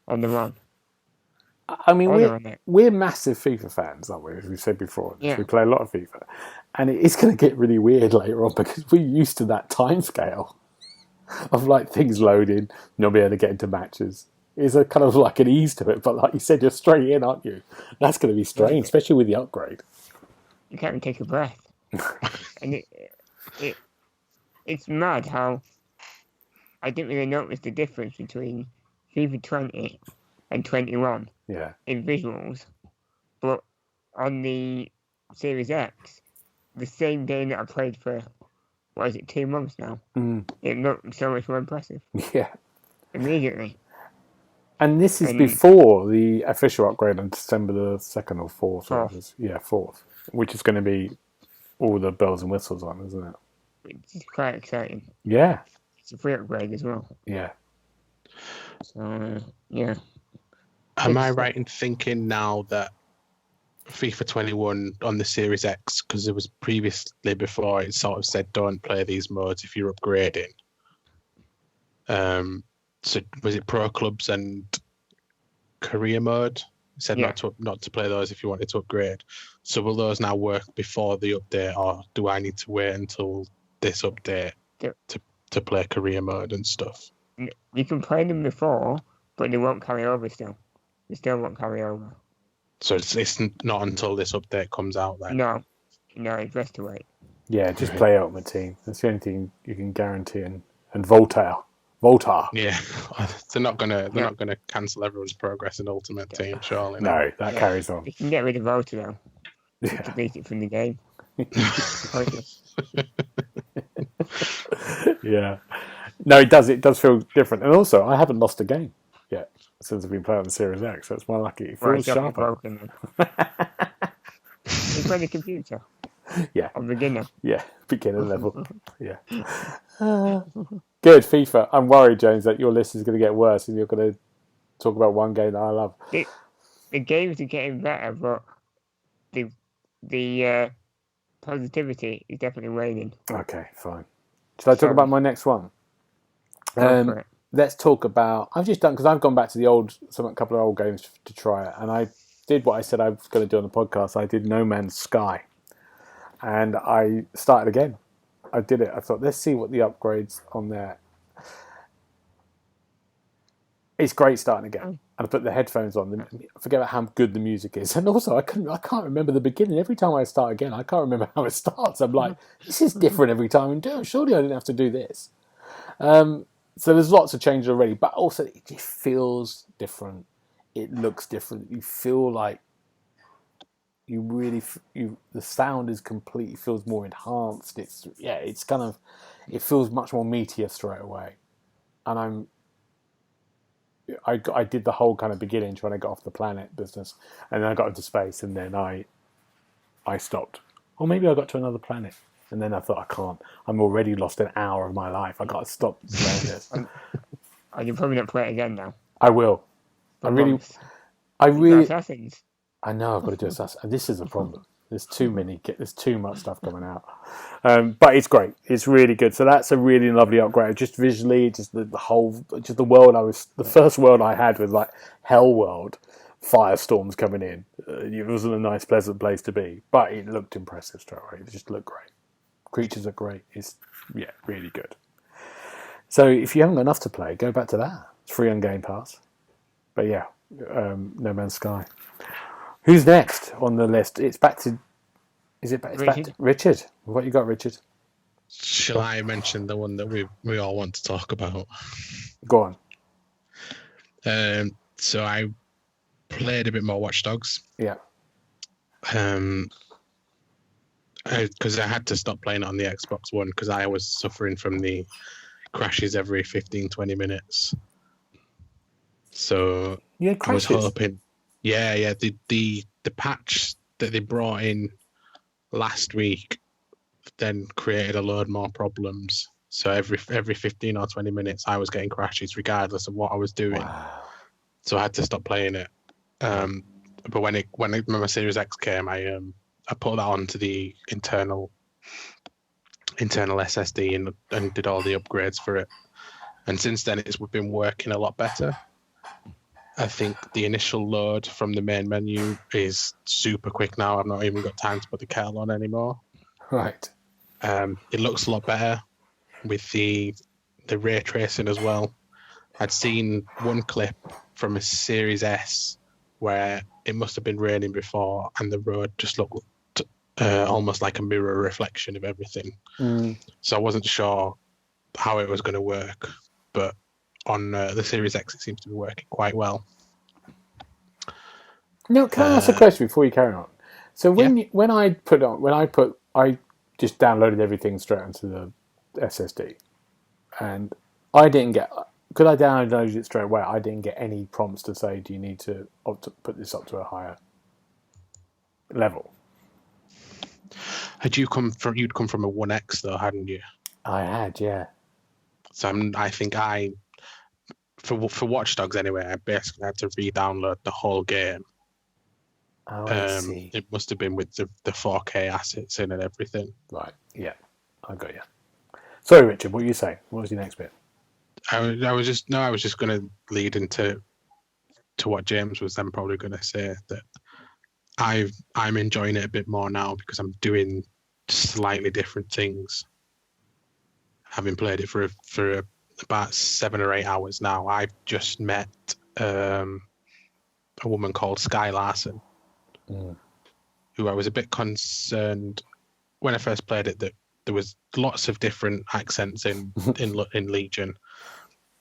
Speaker 2: run.
Speaker 1: I mean, we're massive FIFA fans, aren't we? As we said before,
Speaker 2: yeah.
Speaker 1: We play a lot of FIFA, and it is going to get really weird later on because we're used to that time scale of like things loading, not being able to get into matches. It's a kind of like an ease to it, but like you said, you're straight in, aren't you? That's going to be strange, especially with the upgrade.
Speaker 2: You can't even take a breath, and it's mad how I didn't really notice the difference between FIFA 20 and 21 in visuals, but on the Series X, the same game that I played for 2 months now, it looked so much more impressive.
Speaker 1: Yeah,
Speaker 2: immediately.
Speaker 1: And this is before the official upgrade on December the 2nd or 4th.
Speaker 2: 4th.
Speaker 1: Yeah, 4th, which is going to be all the bells and whistles on, isn't it?
Speaker 2: It's quite exciting.
Speaker 1: Yeah.
Speaker 2: It's a free upgrade as well.
Speaker 1: Yeah.
Speaker 2: So, yeah.
Speaker 3: Am I right in thinking now that FIFA 21 on the Series X, because it was previously before it sort of said don't play these modes if you're upgrading. So was it Pro Clubs and Career Mode? It said not to play those if you wanted to upgrade. So will those now work before the update, or do I need to wait until this update to play Career Mode and stuff?
Speaker 2: You can play them before, but they won't carry over still. They still won't carry over.
Speaker 3: So it's not until this update comes out then?
Speaker 2: No, it's best to wait.
Speaker 1: Yeah, just play Ultimate Team. That's the only thing you can guarantee. And Voltaire. Volta.
Speaker 3: Yeah, they're not gonna cancel everyone's progress in Ultimate Team, surely.
Speaker 1: No, that carries on.
Speaker 2: You can get rid of Volta now.
Speaker 1: Yeah.
Speaker 2: Delete it from the game.
Speaker 1: Yeah. No, it does. It does feel different. And also, I haven't lost a game yet since I've been playing on the Series X. That's my lucky. It feels sharper.
Speaker 2: It's on the computer.
Speaker 1: Yeah.
Speaker 2: I'm beginner.
Speaker 1: Yeah, beginner level. Yeah. Good, FIFA. I'm worried, James, that your list is going to get worse and you're going to talk about one game that I love.
Speaker 2: The games are getting better, but the positivity is definitely waning.
Speaker 1: Okay, fine. Should I talk about my next one? Let's talk about... I've just done... Because I've gone back to a couple of old games to try it. And I did what I said I was going to do on the podcast. I did No Man's Sky. And I started again. I did it. I thought, let's see what the upgrades on there. It's great starting again. And I put the headphones on. I forget about how good the music is. And also, I can't remember the beginning. Every time I start again, I can't remember how it starts. I'm like, this is different every time I do it. Surely I didn't have to do this. So there's lots of changes already. But also, it just feels different. It looks different. You feel like the sound is completely feels more enhanced. It feels much more meatier straight away. And I did the whole kind of beginning when I got off the planet business, and then I got into space, and then I stopped. Or maybe I got to another planet, and then I thought, I can't. I'm already lost an hour of my life. I got to stop playing this.
Speaker 2: You're probably not play it again now.
Speaker 1: I will. I really.
Speaker 2: Assassins.
Speaker 1: I know I've got to do Assassin, and this is a problem. There's too much stuff coming out. But it's great. It's really good. So that's a really lovely upgrade. Just visually, just the world the first world I had was like Hell World, firestorms coming in. It wasn't a nice, pleasant place to be, but it looked impressive straight away. It just looked great. Creatures are great. It's, really good. So if you haven't got enough to play, go back to that. It's free on Game Pass. But yeah, No Man's Sky. Who's next on the list? It's back to... Richard. What you got, Richard?
Speaker 3: Shall I mention the one that we all want to talk about?
Speaker 1: Go
Speaker 3: on. So I played a bit more Watch Dogs.
Speaker 1: Yeah.
Speaker 3: Because I had to stop playing it on the Xbox One because I was suffering from the crashes every 15-20 minutes. So I was hoping... Yeah. The patch that they brought in last week then created a load more problems. So every 15 or 20 minutes, I was getting crashes regardless of what I was doing.
Speaker 1: Wow.
Speaker 3: So I had to stop playing it. But when my Series X came, I put that onto the internal SSD and did all the upgrades for it. And since then, it's been working a lot better. I think the initial load from the main menu is super quick now. I've not even got time to put the kettle on anymore.
Speaker 1: Right.
Speaker 3: It looks a lot better with the ray tracing as well. I'd seen one clip from a Series S where it must have been raining before and the road just looked almost like a mirror reflection of everything. So I wasn't sure how it was going to work, but on the Series X, it seems to be working quite well.
Speaker 1: Now, can I ask a question before you carry on? So I just downloaded everything straight onto the SSD, and I didn't get. Because I downloaded it straight away, I didn't get any prompts to say, "Do you need to put this up to a higher level?"
Speaker 3: You'd come from a 1X though, hadn't you?
Speaker 1: I had, yeah.
Speaker 3: So I think for Watch Dogs anyway, I basically had to re-download the whole game.
Speaker 1: Oh, I see.
Speaker 3: It must have been with the 4K assets in and everything.
Speaker 1: Right. Yeah, I got you. Sorry, Richard. What were you saying? What was your next bit?
Speaker 3: I was just going to lead into what James was then probably going to say, that I'm enjoying it a bit more now because I'm doing slightly different things. Having played it for about 7 or 8 hours now, I've just met a woman called Sky Larson, who I was a bit concerned when I first played it that there was lots of different accents in Legion,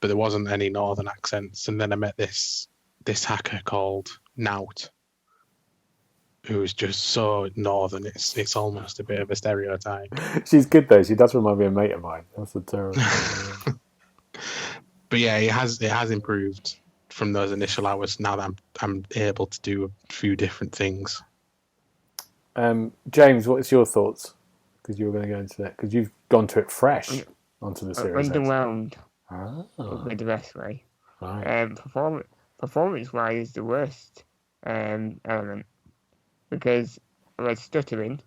Speaker 3: but there wasn't any northern accents. And then I met this hacker called Nout, who is just so northern. It's almost a bit of a stereotype.
Speaker 1: She's good though. She does remind me of a mate of mine. That's a terrible.
Speaker 3: But yeah, it has improved from those initial hours. Now that I'm able to do a few different things.
Speaker 1: James, what's your thoughts? Because you were going to go into that. Because you've gone to it fresh onto the series.
Speaker 2: Underwhelmed
Speaker 1: Oh,
Speaker 2: with the best way.
Speaker 1: right.
Speaker 2: Performance-wise is the worst element because I was stuttering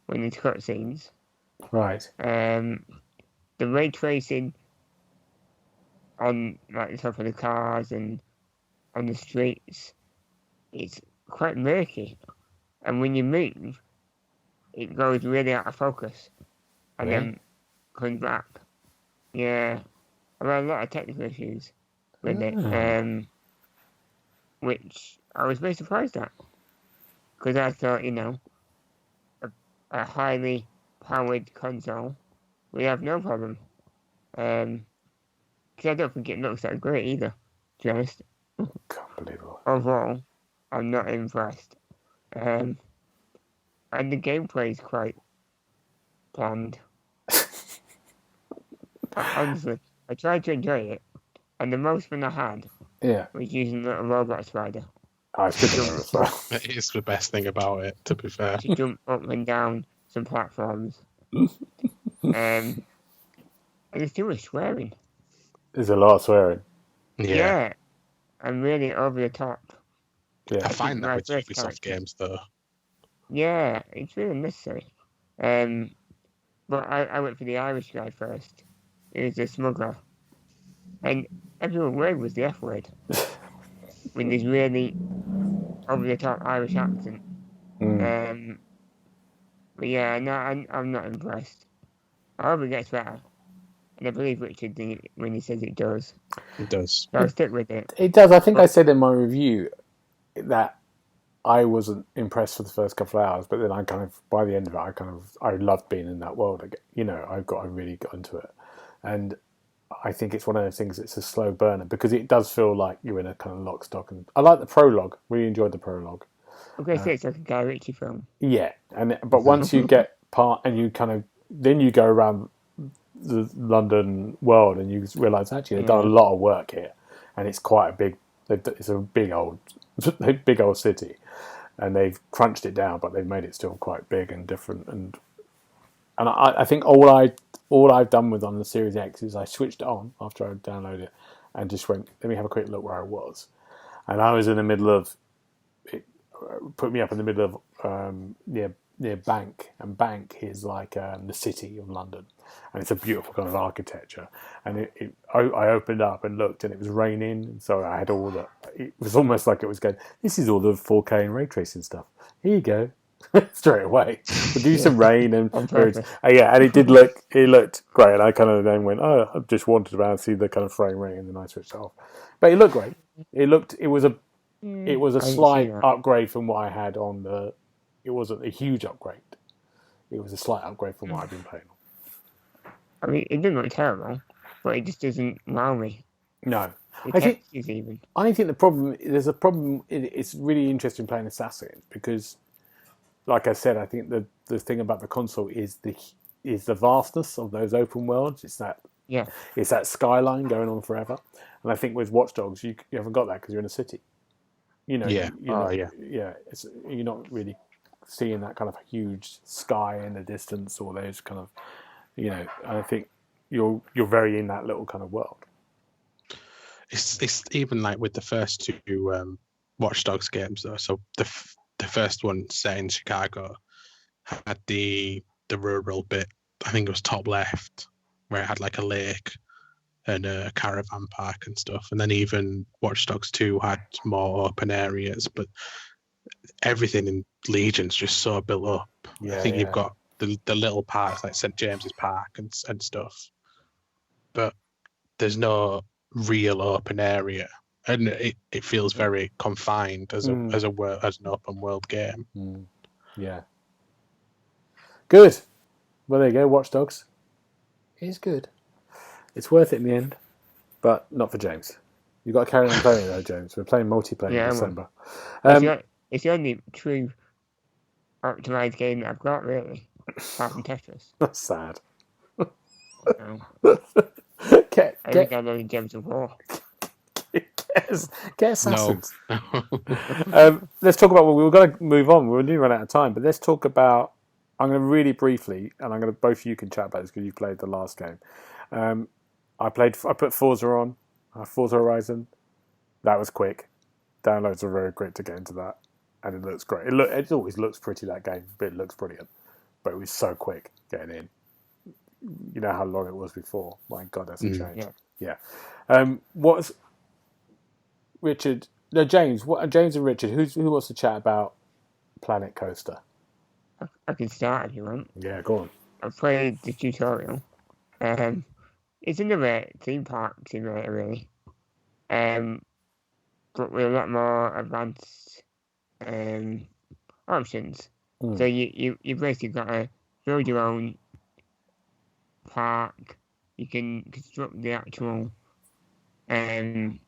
Speaker 2: when it's cutscenes.
Speaker 1: Right.
Speaker 2: The ray tracing on like the top of the cars and on the streets, it's quite murky, and when you move, it goes really out of focus, and then comes back. Yeah, I've had a lot of technical issues with it, which I was very surprised at, because I thought, a highly powered console, we have no problem. Because I don't think it looks that great either, to be honest.
Speaker 1: Unbelievable.
Speaker 2: Overall, I'm not impressed. And the gameplay is quite bland. Honestly, I tried to enjoy it, and the most fun I had was using the little robot spider.
Speaker 1: It's good to know as well.
Speaker 3: It is the best thing about it, to be fair.
Speaker 2: To jump up and down some platforms. And there's too much swearing.
Speaker 1: There's a lot of swearing.
Speaker 2: Yeah. And really over the top.
Speaker 1: Yeah.
Speaker 3: I find that with Ubisoft games, though.
Speaker 2: Yeah, it's really necessary. But I went for the Irish guy first. He was a smuggler. And every word was the F word. With this really over-the-top Irish accent. But yeah, no, I'm not impressed. I hope it gets better. And I believe Richard when he says it does.
Speaker 3: It does.
Speaker 2: So I'll stick with it.
Speaker 1: It does. I think I said in my review that I wasn't impressed for the first couple of hours, but then by the end of it, I loved being in that world again. I really got into it. And I think it's one of those things, it's a slow burner, because it does feel like you're in a kind of lock, stock, and I like the prologue. Really enjoyed the prologue.
Speaker 2: Okay, so it's like a Guy Ritchie film.
Speaker 1: Yeah, but once you get and you then you go around the London world and you realise actually they've done a lot of work here, and it's quite a big. It's a big old city, and they've crunched it down, but they've made it still quite big and different. And I think all I've done on the Series X is I switched it on after I downloaded it and just went, let me have a quick look where I was, and I was in the middle of. Put me up in the middle of near Bank, and Bank is like the city of London, and it's a beautiful kind of architecture. And I opened up and looked, and it was raining, and so I had all the. It was almost like it was going. This is all the 4K and ray tracing stuff. Here you go, straight away. We'll do some rain and and it did look. It looked great, and I kind of then went, I just wanted around and see the kind of frame rate, and then I switched it off. But it looked great. It was a slight upgrade from what I had on the. It wasn't a huge upgrade. It was a slight upgrade from what I've been playing on.
Speaker 2: I mean, it didn't look terrible, but it just doesn't wow me.
Speaker 1: No,
Speaker 2: I think
Speaker 1: the problem. There's a problem. It's really interesting playing Assassin because, like I said, I think the thing about the console is the vastness of those open worlds. It's that skyline going on forever, and I think with Watch Dogs you haven't got that because you're in a city. You're not really seeing that kind of huge sky in the distance or those kind of, I think you're very in that little kind of world.
Speaker 3: It's even like with the first two Watch Dogs games though. So the first one set in Chicago had the rural bit. I think it was top left where it had like a lake and a caravan park and stuff. And then even Watch Dogs 2 had more open areas, but everything in Legion's just so built up. I think you've got the little parts like St. James's Park and stuff, but there's no real open area. And it feels very confined as an open world game.
Speaker 1: Yeah. Good. Well, there you go. Watch Dogs. It's good. It's worth it in the end. but not for James. You've got to carry on playing though, James. We're playing multiplayer in December.
Speaker 2: It's the only true optimized game that I've got, really, apart from Tetris.
Speaker 1: That's sad.
Speaker 2: No.
Speaker 1: Get
Speaker 2: I think I know Gems of War.
Speaker 1: Get Assassins.
Speaker 3: No.
Speaker 1: Let's talk about. Well, we've got to move on. We're nearly run out of time, but let's talk about. I'm going to really briefly, and I'm going to both of you can chat about this because you played the last game. I put Forza on, Forza Horizon. That was quick. Downloads were very quick to get into that, and it looks great. It always looks pretty, that game, but it looks brilliant. But it was so quick getting in. You know how long it was before. My God, that's a change. Yeah. What's Richard? No, James. James and Richard. Who wants to chat about Planet Coaster?
Speaker 2: I can start if you want.
Speaker 1: Yeah, go on.
Speaker 2: I've played the tutorial. It's another theme park simulator, really. But with a lot more advanced options. So you basically got to build your own park. You can construct the actual a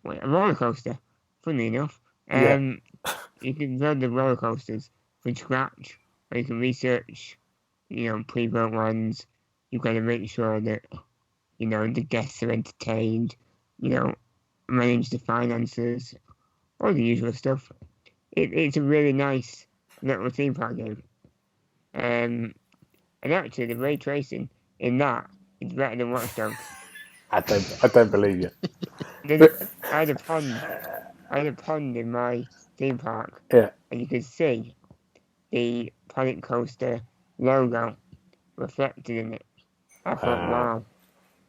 Speaker 2: roller coaster. Funny enough, you can build the roller coasters from scratch, or you can research, pre-built ones. You've got to make sure that the guests are entertained. Manage the finances, all the usual stuff. It's a really nice little theme park game. And actually, the ray tracing in that is better than Watch Dogs.
Speaker 1: I don't believe you.
Speaker 2: I had a pond in my theme park.
Speaker 1: Yeah.
Speaker 2: And you could see the Planet Coaster logo reflected in it. I thought, wow,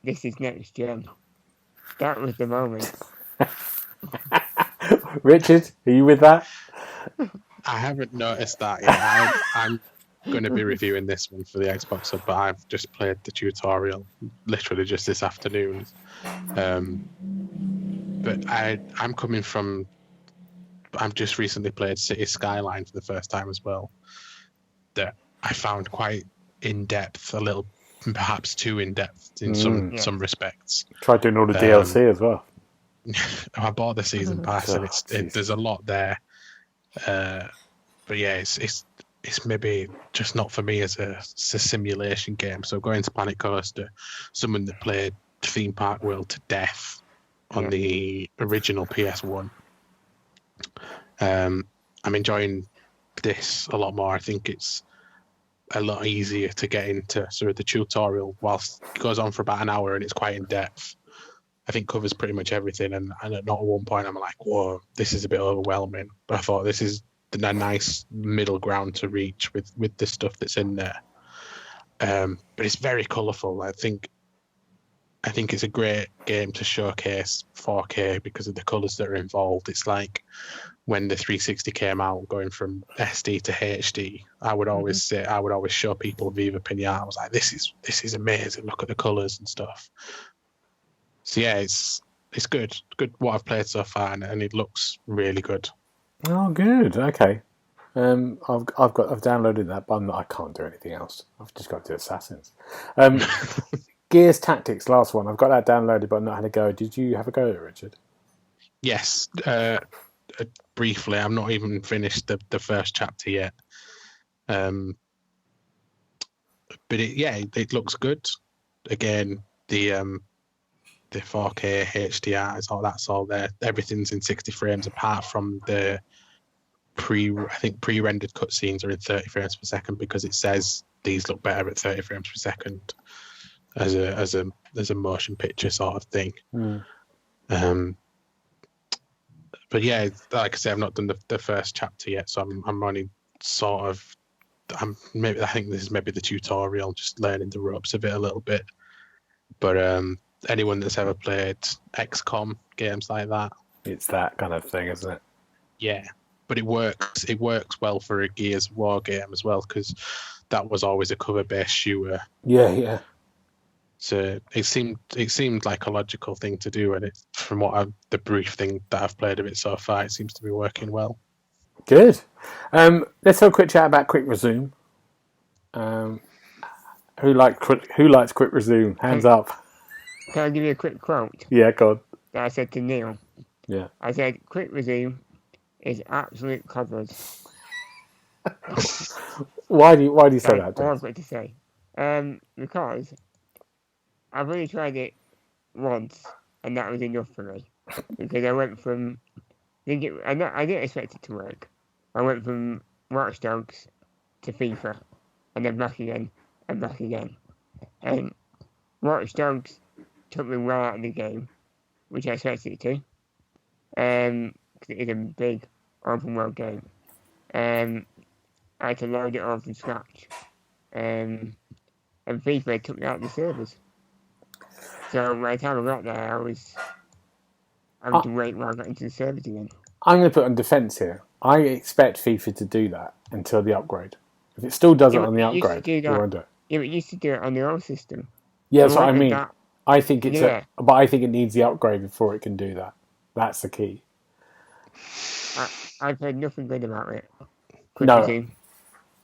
Speaker 2: this is next gen. That was the moment.
Speaker 1: Richard, are you with that?
Speaker 3: I haven't noticed that yet. I'm going to be reviewing this one for the Xbox Hub, but I've just played the tutorial literally just this afternoon. But I'm coming from. I've just recently played City Skyline for the first time as well. That I found quite in depth, a little, perhaps too in depth in some respects.
Speaker 1: Tried doing all the DLC as well.
Speaker 3: I bought the season pass, and there's a lot there. But yeah, it's maybe just not for me as a simulation game. So going to Planet Coaster, someone that played Theme Park World to death on the original PS1. I'm enjoying this a lot more. I think it's a lot easier to get into sort of the tutorial, whilst it goes on for about an hour and it's quite in depth. I think covers pretty much everything, and at not one point I'm like, whoa, this is a bit overwhelming. But I thought this is a nice middle ground to reach with the stuff that's in there. But it's very colourful. I think it's a great game to showcase 4K because of the colours that are involved. It's like when the 360 came out, going from SD to HD. I would always show people Viva Pinata. I was like, this is amazing. Look at the colours and stuff. So yeah, it's good. Good what I've played so far, and it looks really good.
Speaker 1: Oh, good. Okay. I've downloaded that, but I can't do anything else. I've just got to do Assassins. Gears Tactics, last one. I've got that downloaded, but I've not had a go. Did you have a go, Richard?
Speaker 3: Yes. Briefly, I'm not even finished the first chapter yet. But it looks good. Again, the 4K HDR is all that's all there. Everything's in 60 frames apart from the pre-rendered cutscenes are in 30 frames per second because it says these look better at 30 frames per second as a motion picture sort of thing. But yeah, like I say, I've not done the first chapter yet, so I'm only sort of I think this is maybe the tutorial, just learning the ropes of it a little bit. But anyone that's ever played XCOM games like that,
Speaker 1: it's that kind of thing, isn't it?
Speaker 3: Yeah, but it works. It works well for a Gears of War game as well because that was always a cover-based shooter.
Speaker 1: Yeah.
Speaker 3: So it seemed like a logical thing to do, and from the brief thing that I've played of it so far, it seems to be working well.
Speaker 1: Good. Let's have a quick chat about Quick Resume. Who likes Quick Resume? Hands up.
Speaker 2: Can I give you a quick quote
Speaker 1: Yeah, go on.
Speaker 2: that I said to Neil?
Speaker 1: Yeah.
Speaker 2: I said, quick resume is absolute covered.
Speaker 1: Why do you say that,
Speaker 2: That's all
Speaker 1: James?
Speaker 2: I've got to say. Because I've only tried it once, and that was enough for me. Because I went from... I didn't expect it to work. I went from Watch Dogs to FIFA, and then back again, and back again. And Watch Dogs took me well out of the game, which I expected it to. Because it is a big open world game. I had to load it all from scratch. And FIFA took me out of the servers. So by the time I got there, I was having to wait while I got into the servers again.
Speaker 1: I'm going to put on defence here. I expect FIFA to do that until the upgrade. If it still does it on the upgrade, it won't do it.
Speaker 2: Yeah, but it used to do it on the old system.
Speaker 1: Yeah, that's what I mean. I think it's but I think it needs the upgrade before it can do that. That's the key.
Speaker 2: I've heard nothing good about it.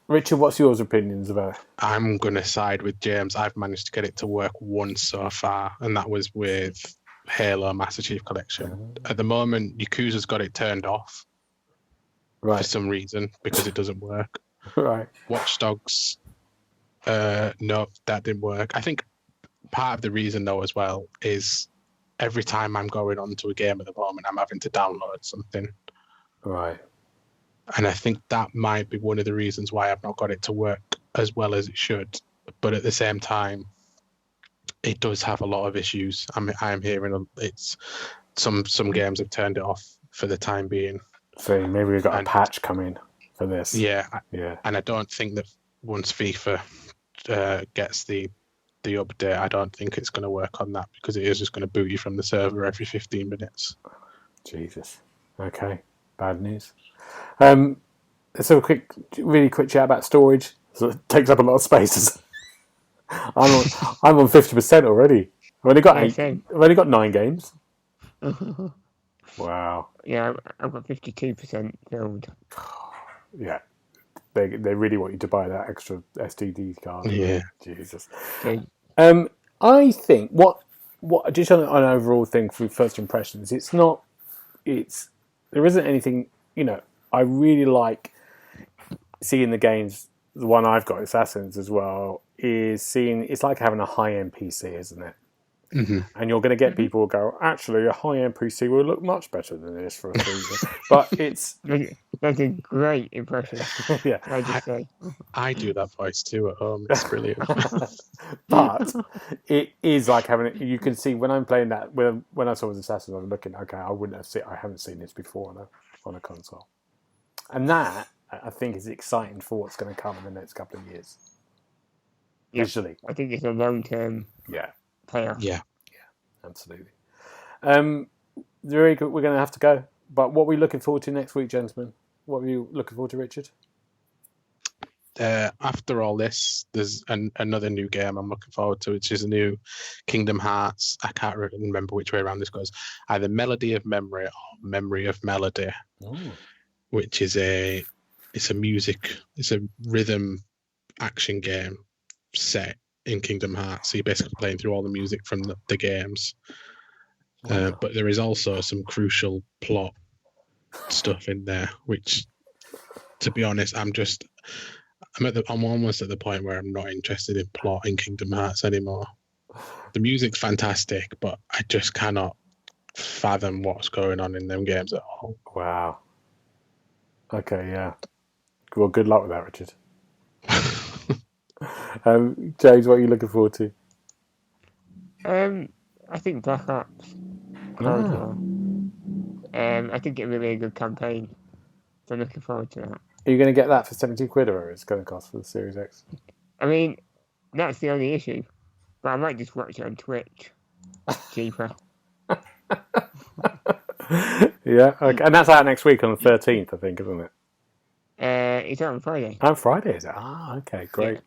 Speaker 1: Richard, what's your opinions about it?
Speaker 3: I'm going to side with James. I've managed to get it to work once so far, and that was with Halo Master Chief Collection. At the moment, Yakuza's got it turned off for some reason because it doesn't work.
Speaker 1: Right.
Speaker 3: Watch Dogs, no, that didn't work. I think part of the reason, though, as well, is every time I'm going onto a game at the moment, I'm having to download something.
Speaker 1: Right.
Speaker 3: And I think that might be one of the reasons why I've not got it to work as well as it should. But at the same time, it does have a lot of issues. I'm hearing it's some games have turned it off for the time being.
Speaker 1: So maybe we've got a patch coming for this.
Speaker 3: Yeah.
Speaker 1: Yeah.
Speaker 3: And I don't think that once FIFA gets the update, I don't think it's going to work on that because it is just going to boot you from the server every 15 minutes.
Speaker 1: Jesus. Okay. Bad news. Let's have a really quick chat about storage. So it takes up a lot of space. I'm on 50% already. I've only got 9 games. Wow.
Speaker 2: Yeah, I've got 52% filled.
Speaker 1: Yeah. They really want you to buy that extra STD card.
Speaker 3: Yeah.
Speaker 1: Jesus.
Speaker 2: Okay.
Speaker 1: I think what just on an overall thing for first impressions, there isn't anything, I really like seeing the games. The one I've got, Assassins as well, it's like having a high-end PC, isn't it?
Speaker 3: Mm-hmm.
Speaker 1: And you're going to get people who go, actually, a high-end PC will look much better than this for a season. But it's...
Speaker 2: That's a great impression.
Speaker 1: Yeah.
Speaker 2: I just say.
Speaker 3: I do that voice too at home. It's brilliant.
Speaker 1: But it is like having... You can see when I'm playing that, when I saw Assassins, I'm looking, okay, I haven't seen this before on a console. And that, I think, is exciting for what's going to come in the next couple of years.
Speaker 2: Yeah,
Speaker 1: Visually.
Speaker 2: I think it's a long-term payoff.
Speaker 3: Yeah.
Speaker 1: Absolutely. We're going to have to go. But what are we looking forward to next week, gentlemen? What are you looking forward to, Richard?
Speaker 3: After all this, there's another new game I'm looking forward to, which is a new Kingdom Hearts. I can't really remember which way around this goes. Either Melody of Memory or Memory of Melody, which is it's a rhythm action game set in Kingdom Hearts. So you're basically playing through all the music from the games. But there is also some crucial plot stuff in there, which, to be honest, I'm almost at the point where I'm not interested in plot in Kingdom Hearts anymore. The music's fantastic, but I just cannot fathom what's going on in them games at all.
Speaker 1: Wow. Okay, yeah. Well, good luck with that, Richard. James, what are you looking forward to?
Speaker 2: I think Black Ops. I think it'll be a good campaign. So I'm looking forward to that.
Speaker 1: Are you going to get that for 70 quid or it's going to cost for the Series X?
Speaker 2: I mean, that's the only issue. But I might just watch it on Twitch. Cheaper.
Speaker 1: Yeah, okay. And that's out next week on the 13th, I think, isn't it?
Speaker 2: It's out on Friday.
Speaker 1: On Friday, is it? Ah, okay, great. Yeah.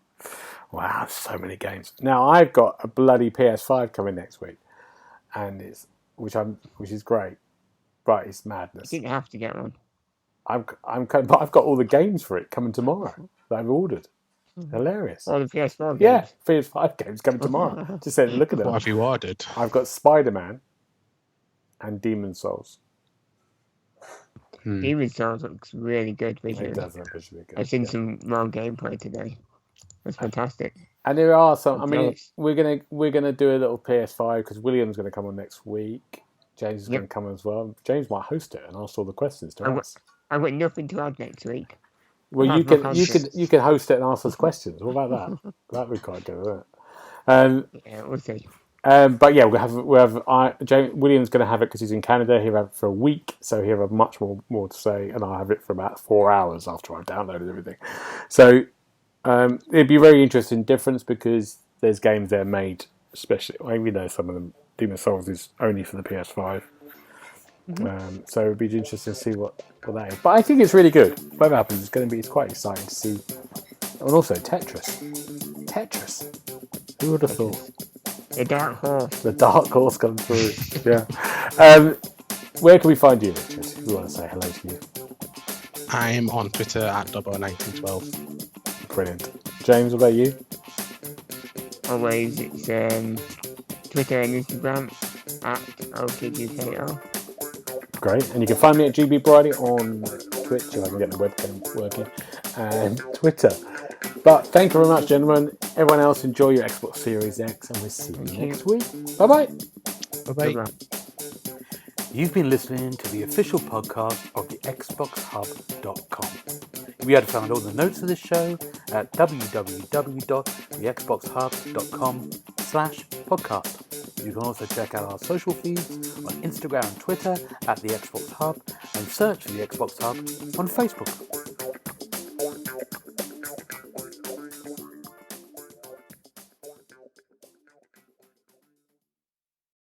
Speaker 1: Wow, so many games. Now, I've got a bloody PS5 coming next week, and which is great, but it's madness.
Speaker 2: You didn't have to get one.
Speaker 1: But I've got all the games for it coming tomorrow that I've ordered. Hilarious.
Speaker 2: All the PS4 games.
Speaker 1: Yeah, PS5 games coming tomorrow. Just saying, look at
Speaker 3: What
Speaker 1: them.
Speaker 3: have you ordered?
Speaker 1: I've got Spider-Man and Demon Souls.
Speaker 2: Demon Souls looks really good
Speaker 1: It
Speaker 2: visually.
Speaker 1: does look visually good.
Speaker 2: I've seen some more gameplay today. That's fantastic.
Speaker 1: And there are some. I mean,
Speaker 2: Jealous.
Speaker 1: we're gonna do a little PS5 because William's gonna come on next week. James is gonna come as well. James might host it and ask all the questions to us.
Speaker 2: I've got nothing to add next week.
Speaker 1: Well,
Speaker 2: I'll
Speaker 1: you
Speaker 2: have my
Speaker 1: can host it and ask us questions. What about that? That'd be quite good, wouldn't it?
Speaker 2: Yeah, we'll see.
Speaker 1: But yeah, William's going to have it because he's in Canada. He'll have it for a week, so he'll have much more to say, and I'll have it for about 4 hours after I've downloaded everything. So it'd be a very interesting difference because there's games there made, especially even though some of them, Demon Souls is only for the PS5. So it'd be interesting to see what that is. But I think it's really good. Whatever happens, it's quite exciting to see. And also Tetris. Who would have thought?
Speaker 2: The Dark Horse.
Speaker 1: The dark horse comes through. Yeah. Where can we find you, Richard? We want to say hello to you.
Speaker 3: I'm on Twitter at 1912.
Speaker 1: Brilliant. James, what about you?
Speaker 2: Always, it's Twitter and Instagram at OKGKO.
Speaker 1: Great. And you can find me at GB Bridie on Twitch if I can get the webcam working, and Twitter. But thank you very much, gentlemen. Everyone else, enjoy your Xbox Series X, and we'll see you next week. Bye-bye.
Speaker 3: Bye-bye.
Speaker 2: Bye-bye.
Speaker 1: You've been listening to the official podcast of the TheXboxHub.com. You'll be able to find all the notes of this show at www.thexboxhub.com/podcast. You can also check out our social feeds on Instagram and Twitter at the Xbox Hub, and search for the Xbox Hub on Facebook.